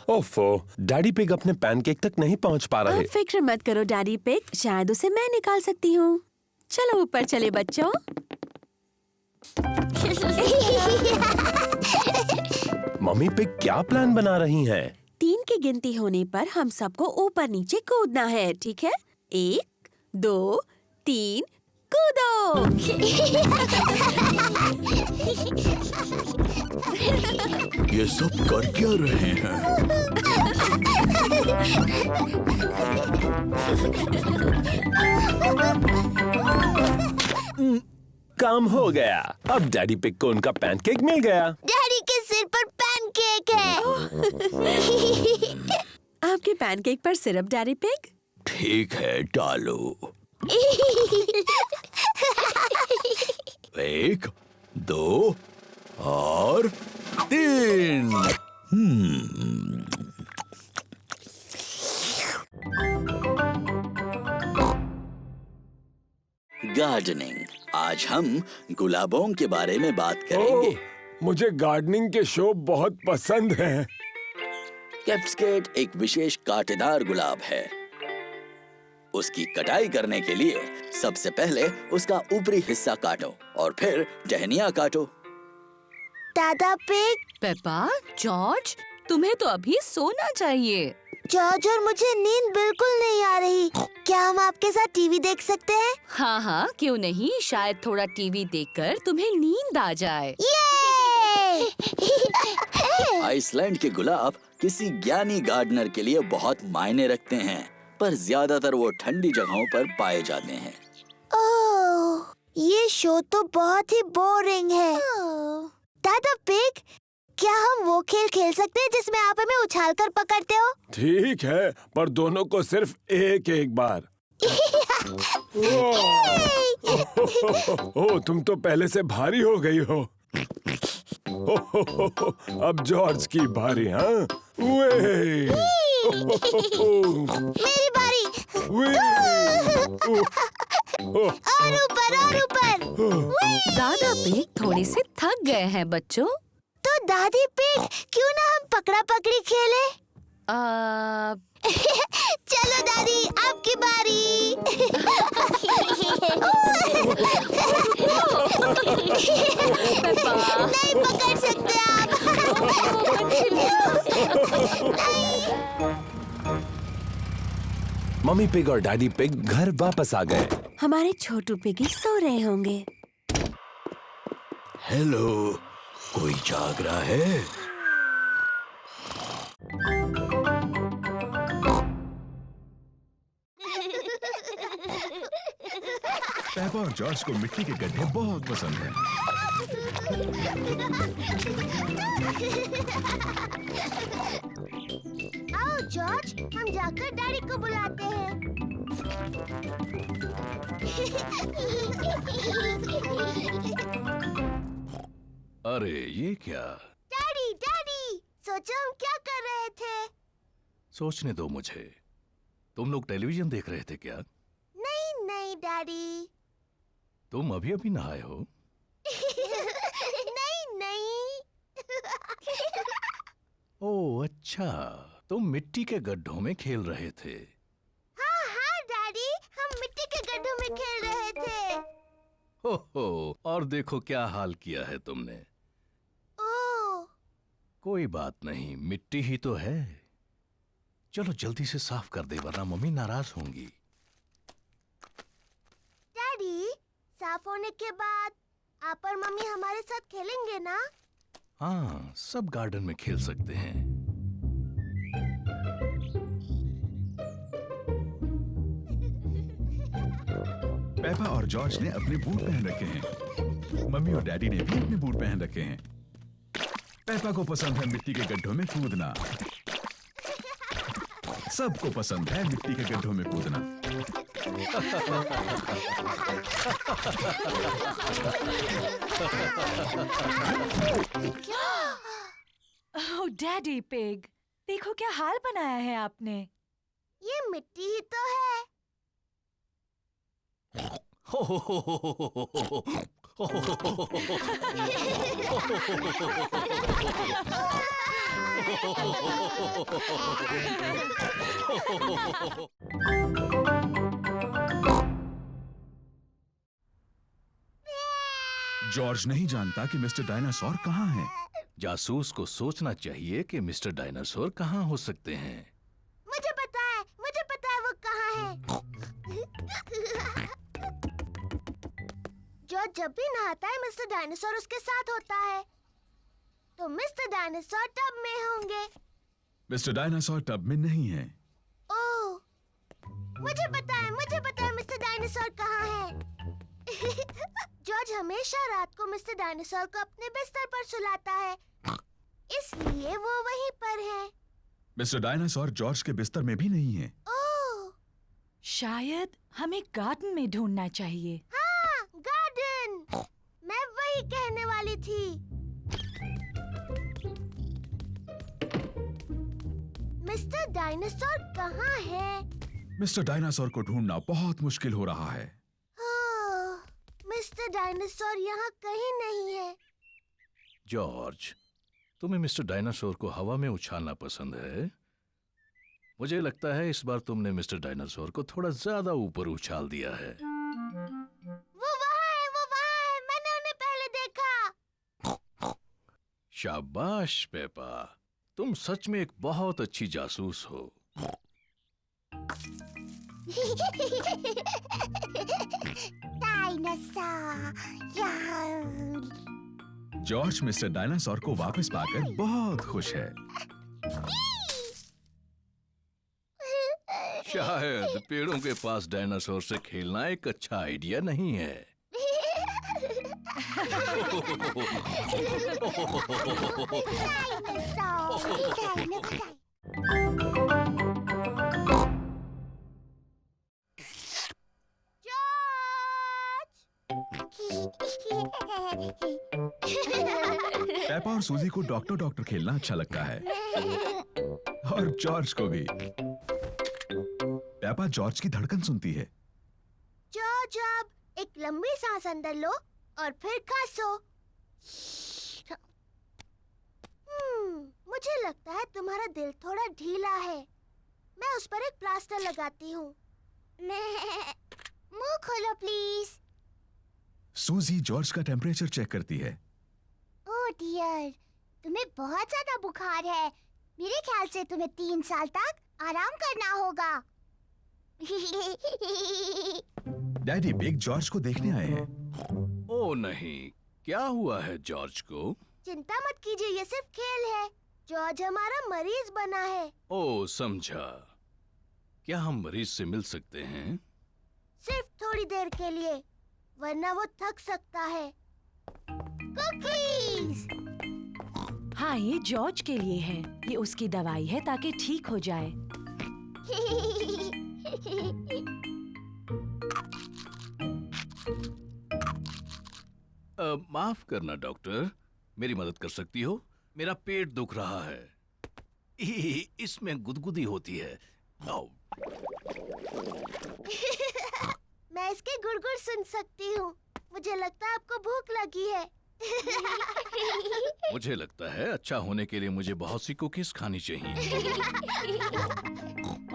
ओफो, डैडी पिग अपने पैनकेक तक नहीं पहुंच पा रहे। अब फिक्र मत करो डैडी पिग, शायद उसे मैं निकाल सकती हूँ। चलो ऊपर चले बच्चों। मम्मी पिग क्या प्लान बना रही हैं? 3 की गिनती होने पर हम सबको ऊपर नीचे कूदना है, ठीक है? 1, 2, 3, कूदो! ये सब कर क्या रहे हैं? काम हो गया। अब डैडी पिग को उनका पैनकेक मिल गया। डैडी के सिर पर पैनकेक है। आपके पैनकेक पर सिरप डैडी पिग? ठीक है, डालो। 1, 2 और 3। गार्डनिंग। आज हम गुलाबों के बारे में बात करेंगे। मुझे गार्डनिंग के शो बहुत पसंद हैं। कैप्सकेट एक विशेष कांटेदार गुलाब है। उसकी कटाई करने के लिए सबसे पहले उसका ऊपरी हिस्सा काटो और फिर टहनियाँ काटो। दादा पिग। पेपा, जॉर्ज, तुम्हें तो अभी सोना चाहिए। जॉर्ज और मुझे नींद बिल्कुल नहीं आ रही। क्या हम आपके साथ टीवी देख सकते हैं? हाँ हाँ, क्यों नहीं, शायद थोड़ा टीवी देखकर तुम्हें नींद आ जाए। आइसलैंड के गुलाब किसी ज्ञानी गार्डनर के लिए बहुत मायने रखते हैं, पर ज्यादातर वो ठंडी जगहों पर पाए जाते हैं। ओह, ये शो तो बहुत ही बोरिंग है। दादा पिग, क्या हम वो खेल खेल सकते हैं जिसमें आप हमें उछालकर पकड़ते हो? ठीक है, पर दोनों को सिर्फ एक बार। ओह, तुम तो पहले से भारी हो गई हो। अब जॉर्ज की बारी। हाँ, मेरी बारी। और ऊपर और ऊपर। दादा पिग थोड़े से थक गए हैं बच्चों। तो दादी पिग, क्यों ना हम पकड़ा पकड़ी खेले? चलो दादी, आपकी बारी। नहीं पकड़ सकते आप। मम्मी पिग और डैडी पिग घर वापस आ गए। हमारे छोटू पिगी सो रहे होंगे। हेलो, कोई जाग रहा है? पेपा और जॉर्ज को मिट्टी के गड्ढे बहुत पसंद हैं। आओ जॉर्ज, हम जाकर डैडी को बुलाते हैं। अरे ये क्या? डैडी डैडी, सोचो हम क्या कर रहे थे? सोचने दो मुझे। तुम लोग टेलीविजन देख रहे थे क्या? नहीं नहीं डैडी। तुम अभी अभी नहाए हो? नहीं नहीं। ओह अच्छा, तुम मिट्टी के गड्ढों में खेल रहे थे। हाँ हाँ डैडी, हम मिट्टी के गड्ढों में खेल रहे थे। हो, और देखो क्या हाल किया है तुमने। ओह, कोई बात नहीं, मिट्टी ही तो है। चलो जल्दी से साफ कर दे, वरना मम्मी नाराज होंगी। डैडी, साफ होने के बाद आप और मम्मी हमारे साथ खेलेंगे ना? हाँ, सब गार्डन में खेल सकते हैं। पेपा और जॉर्ज ने अपने बूट पहन रखे हैं। मम्मी और डैडी ने भी अपने बूट पहन रखे हैं। पेपा को पसंद है मिट्टी के गड्ढों में कूदना। सबको पसंद है मिट्टी के गड्ढों में कूदना। ओह डैडी पिग, देखो क्या हाल बनाया है आपने। ये मिट्टी ही तो है। जॉर्ज नहीं जानता कि मिस्टर डायनासोर कहाँ है। जासूस को सोचना चाहिए कि मिस्टर डायनासोर कहाँ हो सकते हैं। मुझे पता है वो कहाँ है। जॉर्ज जब भी नहाता है मिस्टर डायनासोर उसके साथ होता है। तो मिस्टर डायनासोर टब में होंगे। मिस्टर डायनासोर टब में नहीं है। ओह, मुझे पता है मिस्टर डायनासोर कहाँ है। जॉर्ज हमेशा रात को मिस्टर डायनासोर को अपने बिस्तर पर सुलाता है, इसलिए वो वहीं पर है। मिस्टर डायनासोर जॉर्ज के बिस्तर में भी नहीं है। ओह, शायद हमें गार्डन में ढूंढना चाहिए। हाँ, गार्डन। मैं वही कहने वाली थी। मिस्टर डायनासोर कहाँ है? मिस्टर डायनासोर को ढूंढना बहुत मुश्किल हो रहा है। मिस्टर डायनासोर यहाँ कहीं नहीं है। जॉर्ज, तुम्हें मिस्टर डायनासोर को हवा में उछालना पसंद है। मुझे लगता है इस बार तुमने मिस्टर डायनासोर को थोड़ा ज्यादा ऊपर उछाल दिया है। वो वहाँ है, मैंने उन्हें पहले देखा। शाबाश पेपा, तुम सच में एक बहुत अच्छी जासूस हो। जॉर्ज मिस्टर डायनासोर को वापस पाकर बहुत खुश है। शायद पेड़ों के पास डायनासोर से खेलना एक अच्छा आइडिया नहीं है। पेपा और सूजी को डॉक्टर खेलना अच्छा लगता है और जॉर्ज को भी। पेपा जॉर्ज की धड़कन सुनती है। जॉर्ज, अब एक लंबी सांस अंदर लो और फिर खांसो। मुझे लगता है तुम्हारा दिल थोड़ा ढीला है। मैं उस पर एक प्लास्टर लगाती हूँ। मुंह खोलो प्लीज। सूजी जॉर्ज का टेम्परेचर चेक करती है। ओह डियर, तुम्हें बहुत ज्यादा बुखार है। मेरे ख्याल से तुम्हें 3 साल तक आराम करना होगा। डैडी बिग जॉर्ज को देखने आए हैं। ओ नहीं, क्या हुआ है जॉर्ज को? चिंता मत कीजिए, ये सिर्फ खेल है। जॉर्ज हमारा मरीज बना है। ओ समझा। क्या हम मरीज से मिल सकते हैं? सिर्फ थोड़ी देर के लिए, वरना वो थक सकता है। कुकीज! हाँ, ये जॉर्ज के लिए है। ये उसकी दवाई है ताकि ठीक हो जाए। माफ करना डॉक्टर, मेरी मदद कर सकती हो? मेरा पेट दुख रहा है। इसमें गुदगुदी होती है। मैं इसके गुड़गुड़ सुन सकती हूँ। मुझे लगता है आपको भूख लगी है। मुझे लगता है अच्छा होने के लिए मुझे बहुत सी कुकीज खानी चाहिए।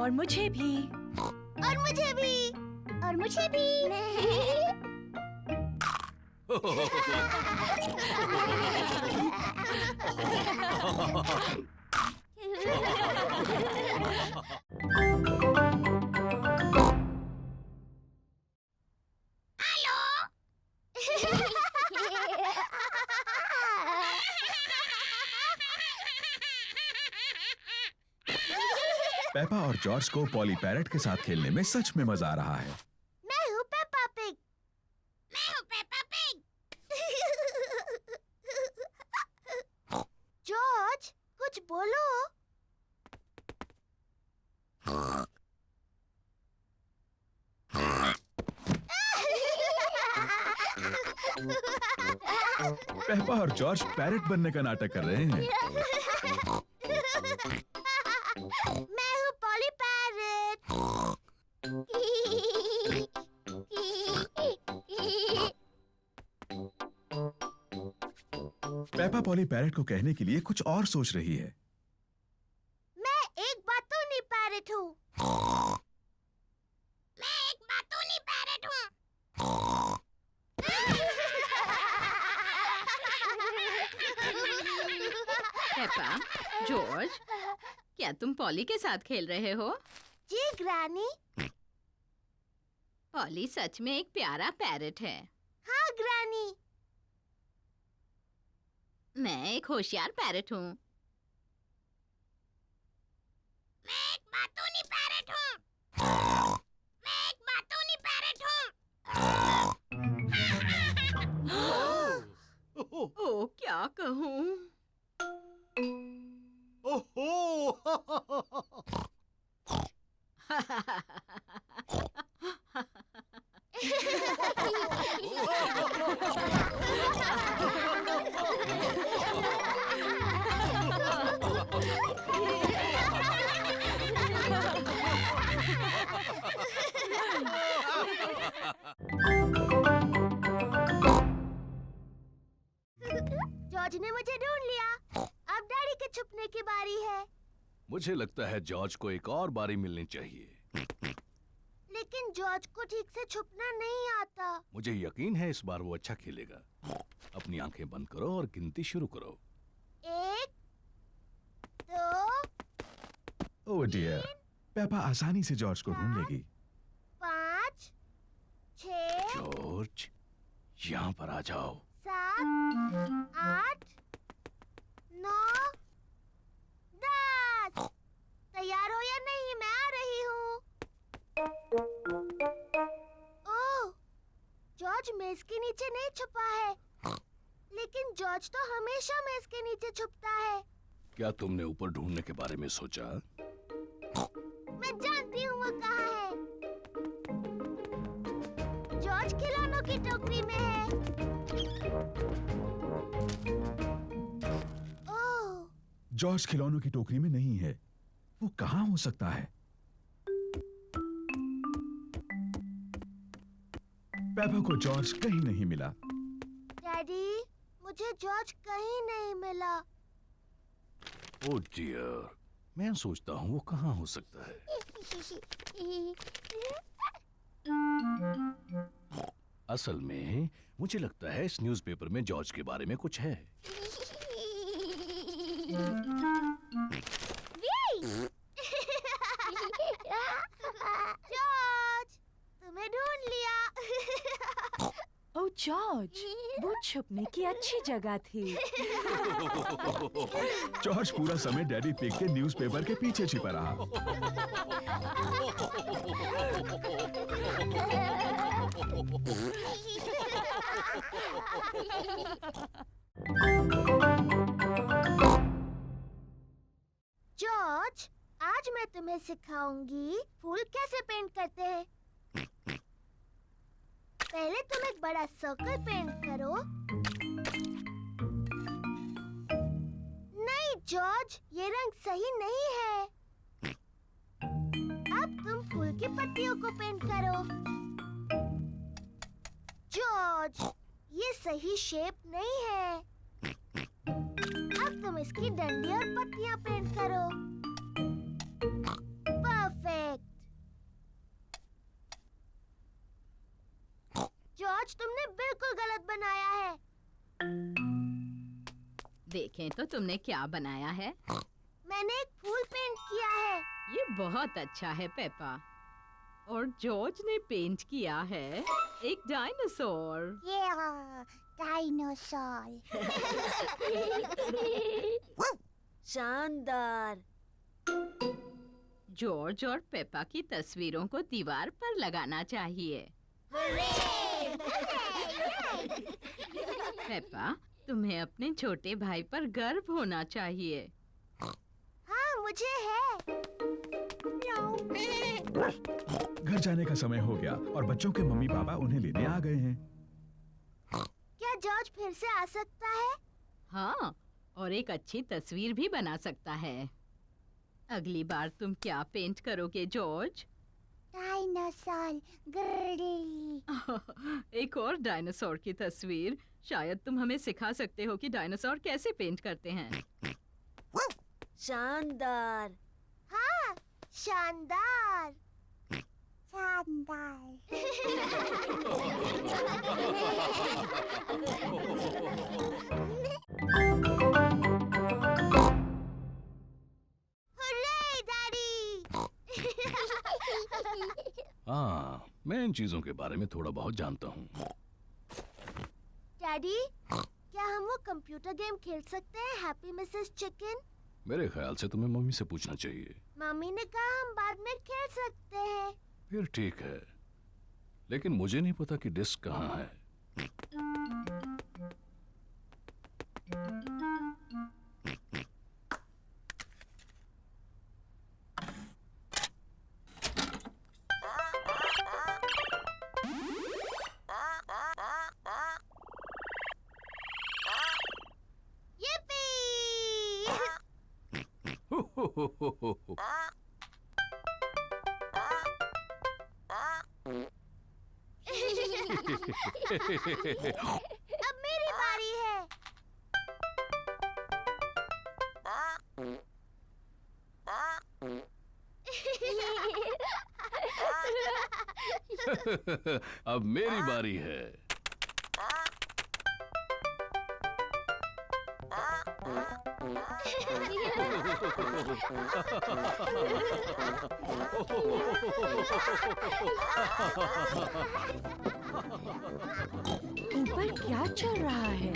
और मुझे भी। और मुझे भी। और मुझे भी। पेपा और जॉर्ज को पॉली पैरेट के साथ खेलने में सच में मजा आ रहा है। मैं हूँ पेपा पिग। मैं हूँ पेपा पिग। पेपा और जॉर्ज पैरेट बनने का नाटक कर रहे हैं। मैं हूँ poly parrot. Peppa poly parrot को कहने के लिए कुछ और सोच रही है। मैं एक बातूनी पैरेट हूँ। मैं एक बातूनी पैरेट हूँ। पेपा, जॉर्ज, क्या तुम पॉली के साथ खेल रहे हो? जी ग्रैनी। पॉली सच में एक प्यारा पैरेट है। हाँ ग्रैनी। मैं एक होशियार पैरेट हूँ। मैं एक बातूनी पैरेट हूँ। मैं एक बातूनी पैरेट हूँ। ओ, क्या कहूँ? ओहो जॉर्ज ने मुझे ढूंढ लिया। अब डैडी के छुपने की बारी है। मुझे लगता है जॉर्ज को एक और बारी मिलनी चाहिए। लेकिन जॉर्ज को ठीक से छुपना नहीं आता। मुझे यकीन है इस बार वो अच्छा खेलेगा। अपनी आंखें बंद करो और गिनती शुरू करो। 1, 2, ओह डियर, पेपा आसानी से जॉर्ज को ढूंढ लेगी। 5, 6, जॉर्ज, यहाँ पर आ जाओ। 7, 8, 9, 10। तैयार हो या नहीं? मैं आ रही हूँ। ओह, जॉर्ज मेज के नीचे नहीं छुपा है। लेकिन जॉर्ज तो हमेशा मेज के नीचे छुपता है। क्या तुमने ऊपर ढूंढने के बारे में सोचा? मैं जानती हूँ वो कहाँ है। जॉर्ज खिलौनों की टोकरी में है। ओह, जॉर्ज खिलौनों की टोकरी में नहीं है। वो कहाँ हो सकता है? पेपा को जॉर्ज कहीं नहीं मिला। डैडी, मुझे जॉर्ज कहीं नहीं मिला। ओह डियर, मैं सोचता हूँ वो कहाँ हो सकता है। असल में मुझे लगता है इस न्यूज़पेपर में जॉर्ज के बारे में कुछ है। जॉर्ज, तुम्हें ढूंढ लिया। ओह जॉर्ज, वो छुपने की अच्छी जगह थी। जॉर्ज पूरा समय डैडी पिग के न्यूज़पेपर के पीछे छिपा रहा। जॉर्ज, आज मैं तुम्हें सिखाऊंगी फूल कैसे पेंट करते हैं। पहले तुम एक बड़ा सर्कल पेंट करो। नहीं जॉर्ज, ये रंग सही नहीं है। अब तुम फूल की पत्तियों को पेंट करो। जॉर्ज, ये सही शेप नहीं है। अब तुम इसकी डंडी और पत्तियां पेंट करो। परफेक्ट। जॉर्ज, तुमने बिल्कुल गलत बनाया है। देखें तो तुमने क्या बनाया है। मैंने एक फूल पेंट किया है। ये बहुत अच्छा है पेपा। और जॉर्ज ने पेंट किया है एक डायनासोर। डायनासोर। शानदार। जॉर्ज और पेपा की तस्वीरों को दीवार पर लगाना चाहिए। पेपा, तुम्हें अपने छोटे भाई पर गर्व होना चाहिए। हाँ, मुझे है। घर जाने का समय हो गया और बच्चों के मम्मी पापा उन्हें लेने आ गए हैं। से आ सकता है? हाँ, और एक अच्छी तस्वीर भी बना सकता है। अगली बार तुम क्या पेंट करोगे जॉर्ज? डायनासोर। एक और डायनासोर की तस्वीर। शायद तुम हमें सिखा सकते हो कि डायनासोर कैसे पेंट करते हैं। शानदार। हाँ, शानदार। Hurray, daddy. हाँ, मैं इन चीजों के बारे में थोड़ा बहुत जानता हूँ। डैडी, क्या हम वो कंप्यूटर गेम खेल सकते हैं, हैप्पी मिसेस चिकन? मेरे ख्याल से तुम्हें मम्मी से पूछना चाहिए। मम्मी ने कहा हम बाद में खेल सकते हैं। फिर ठीक है, लेकिन मुझे नहीं पता कि डिस्क कहाँ है। अब मेरी बारी है। अब मेरी बारी है। ऊपर क्या चल रहा है?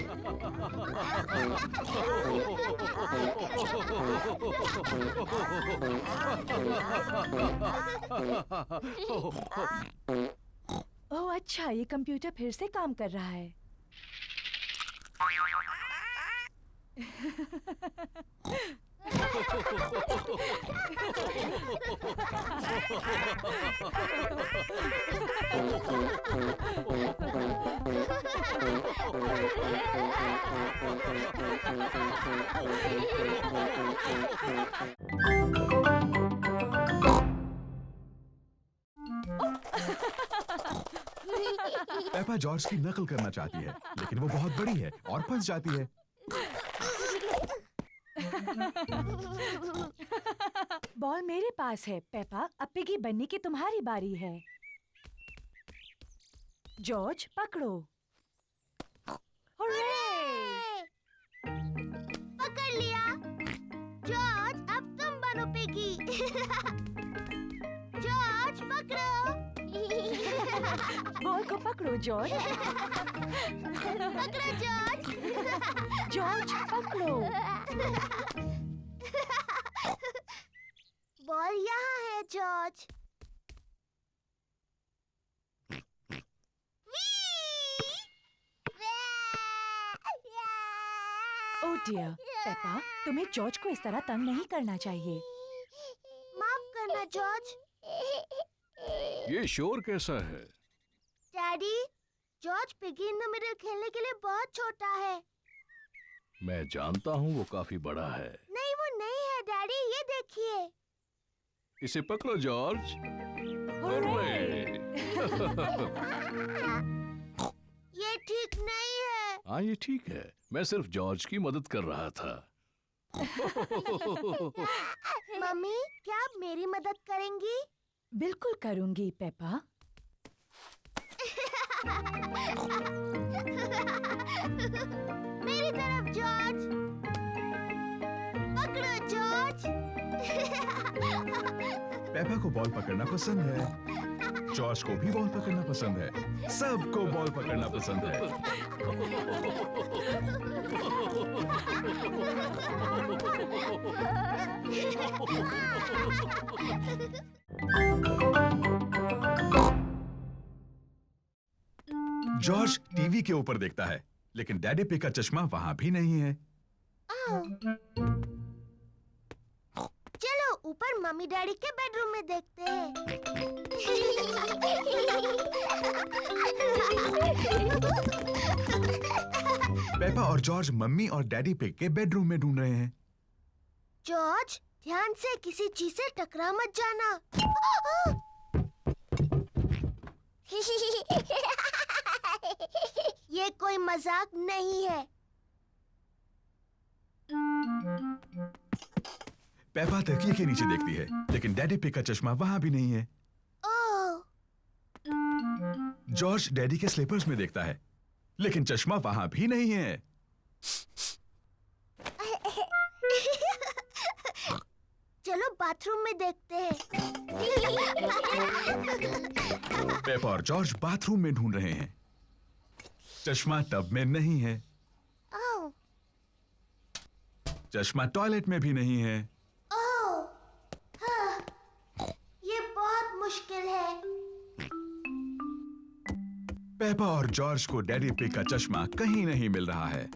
ओह अच्छा, ये कंप्यूटर फिर से काम कर रहा है। पेपा जॉर्ज की नकल करना चाहती है, लेकिन वो बहुत बड़ी है और फंस जाती है। बॉल मेरे पास है पेपा, अब पिगी बनने की तुम्हारी बारी है। जॉर्ज पकड़ो। हुर्रे! पकड़ लिया। जॉर्ज, अब तुम बनो पिगी। जॉर्ज पकड़ो। बॉल को पकड़ो जॉर्ज। पकड़ो जॉर्ज। जॉर्ज पकड़ो। बॉल यहाँ है जॉर्ज। ओह डियर, पेपा, तुम्हें जॉर्ज को इस तरह तंग नहीं करना चाहिए। माफ करना जॉर्ज। ये शोर कैसा है? Daddy, George piggy in the middle खेलने के लिए बहुत छोटा है। मैं जानता हूँ वो काफी बड़ा है। नहीं, वो नहीं है डैडी, ये देखिए। इसे पकड़ो जॉर्ज। ये ठीक नहीं है। हाँ ये ठीक है, मैं सिर्फ जॉर्ज की मदद कर रहा था। मम्मी, क्या आप मेरी मदद करेंगी? बिल्कुल करूंगी पेपा। मेरी तरफ जॉर्ज। पकड़ो जॉर्ज। पेपा को बॉल पकड़ना पसंद है, जॉर्ज को भी बॉल पकड़ना पसंद है, सबको बॉल पकड़ना पसंद है। जॉर्ज टीवी के ऊपर देखता है, लेकिन डैडी पिग का चश्मा वहां भी नहीं है। चलो ऊपर मम्मी डैडी के बेडरूम में देखते हैं। पेपा और जॉर्ज मम्मी और डैडी पिग के बेडरूम में ढूंढ रहे हैं। जॉर्ज, ध्यान से किसी चीज से टकरा मत जाना। ये कोई मजाक नहीं है। पेपा तकिए के नीचे देखती है, लेकिन डैडी पिग का चश्मा वहां भी नहीं है। ओह, जॉर्ज डैडी के स्लीपर्स में देखता है, लेकिन चश्मा वहां भी नहीं है। चलो बाथरूम में देखते हैं। पेपा और जॉर्ज बाथरूम में ढूंढ रहे हैं। चश्मा टब में नहीं है। ओह, चश्मा टॉयलेट में भी नहीं है। ओह, हाँ, ये बहुत मुश्किल है। पेपा और जॉर्ज को डैडी पिग का चश्मा कहीं नहीं मिल रहा है।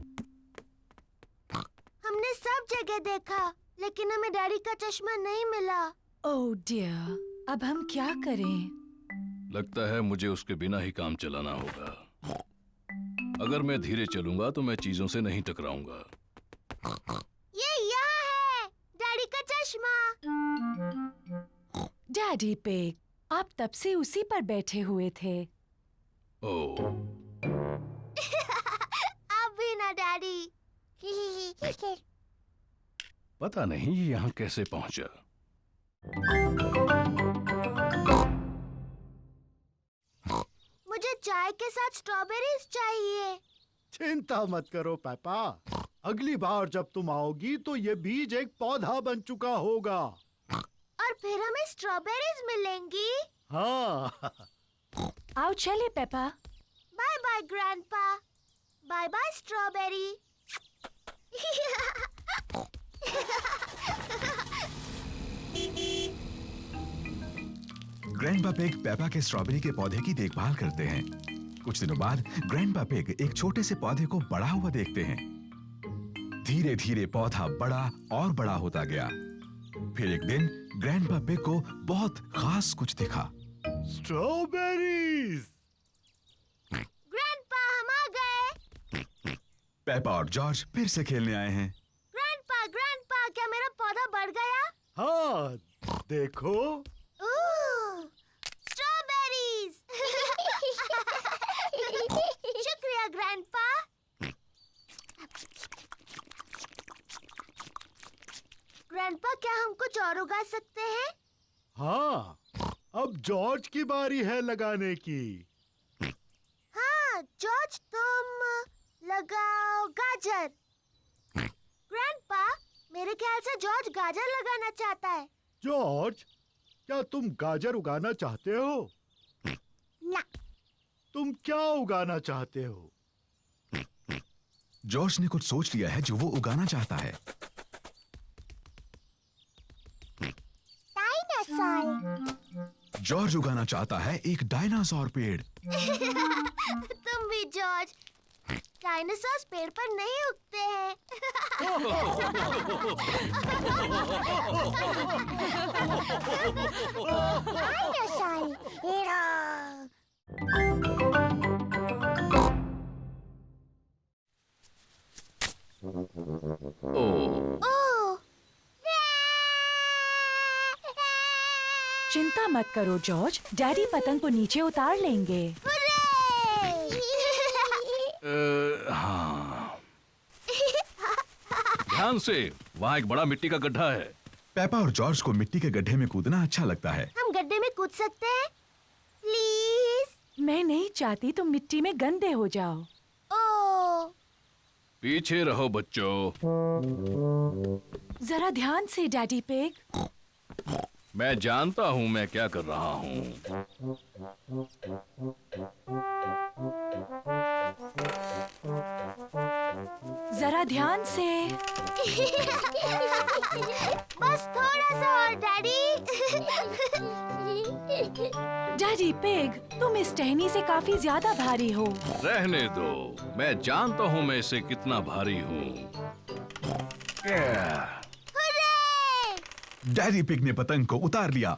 हमने सब जगह देखा, लेकिन हमें डैडी का चश्मा नहीं मिला। ओह डियर, अब हम क्या करें? लगता है मुझे उसके बिना ही काम चलाना होगा। अगर मैं धीरे चलूंगा तो मैं चीजों से नहीं टकराऊंगा। ये यहाँ है, डैडी का चश्मा। डैडी पिग, आप तब से उसी पर बैठे हुए थे। ओह, अब भी ना डैडी। पता नहीं ये यहाँ कैसे पहुंचा। मुझे चाय के साथ स्ट्रॉबेरीज चाहिए। चिंता मत करो पेपा, अगली बार जब तुम आओगी तो ये बीज एक पौधा बन चुका होगा। और फिर हमें स्ट्रॉबेरीज मिलेंगी। हाँ। आओ चले Peppa. Bye bye Grandpa. Bye bye strawberry. Grandpa Pig Peppa के स्ट्रॉबेरी के पौधे की देखभाल करते हैं। कुछ दिनों बाद ग्रैंडपा पिग एक छोटे से पौधे को बड़ा हुआ देखते हैं। धीरे धीरे पौधा बड़ा और बड़ा होता गया। फिर एक दिन ग्रैंडपा पिग को बहुत खास कुछ दिखा। स्ट्रॉबेरीज। ग्रैंडपा, हम आ गए। पेपा और जॉर्ज फिर से खेलने आए हैं। ग्रैंडपा, क्या मेरा पौधा बढ़ गया? हाँ, देखो। स्ट्रॉबेरीज। शुक्रिया ग्रैंडपा। ग्रैंडपा, क्या हम कुछ और उगा सकते हैं? हाँ, अब जॉर्ज की बारी है लगाने की। हाँ, जॉर्ज, तुम लगाओ गाजर। ग्रैंडपा, मेरे ख्याल से जॉर्ज गाजर लगाना चाहता है। जॉर्ज, क्या तुम गाजर उगाना चाहते हो? ना। तुम क्या उगाना चाहते हो? जॉर्ज ने कुछ सोच लिया है जो वो उगाना चाहता है। डायनासोर। जॉर्ज उगाना चाहता है एक डायनासोर पेड़। तुम भी जॉर्ज। डायनासोर पेड़ पर नहीं उगते हैं। ओह, चिंता मत करो जॉर्ज, डैडी पतंग को नीचे उतार लेंगे। हाँ। ध्यान से, वहाँ एक बड़ा मिट्टी का गड्ढा है। पेपा और जॉर्ज को मिट्टी के गड्ढे में कूदना अच्छा लगता है। हम गड्ढे में कूद सकते हैं? प्लीज। मैं नहीं चाहती तुम मिट्टी में गंदे हो जाओ। ओह, पीछे रहो बच्चों। जरा ध्यान से डैडी पिग। मैं जानता हूँ मैं क्या कर रहा हूँ। जरा ध्यान से। बस थोड़ा सा और डैडी। डैडी पिग, तुम इस टहनी से काफी ज्यादा भारी हो। रहने दो, मैं जानता हूँ मैं इसे कितना भारी हूँ। डैडी पिग ने पतंग को उतार लिया।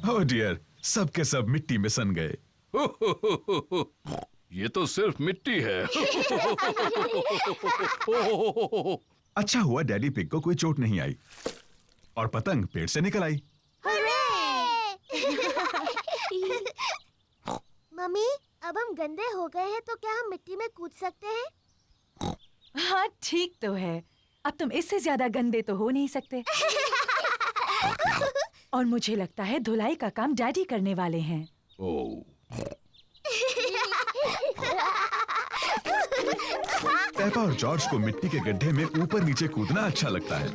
ओह डियर, सब के सब मिट्टी में सन गए। ये तो सिर्फ मिट्टी है। अच्छा हुआ डैडी पिग को कोई चोट नहीं आई और पतंग पेड़ से निकल आई। मम्मी, अब हम गंदे हो गए हैं तो क्या हम मिट्टी में कूद सकते हैं? हाँ ठीक तो है, अब तुम इससे ज्यादा गंदे तो हो नहीं सकते। और मुझे लगता है धुलाई का काम डैडी करने वाले हैं। ओह, पेपा और जॉर्ज को मिट्टी के गड्ढे में ऊपर नीचे कूदना अच्छा लगता है।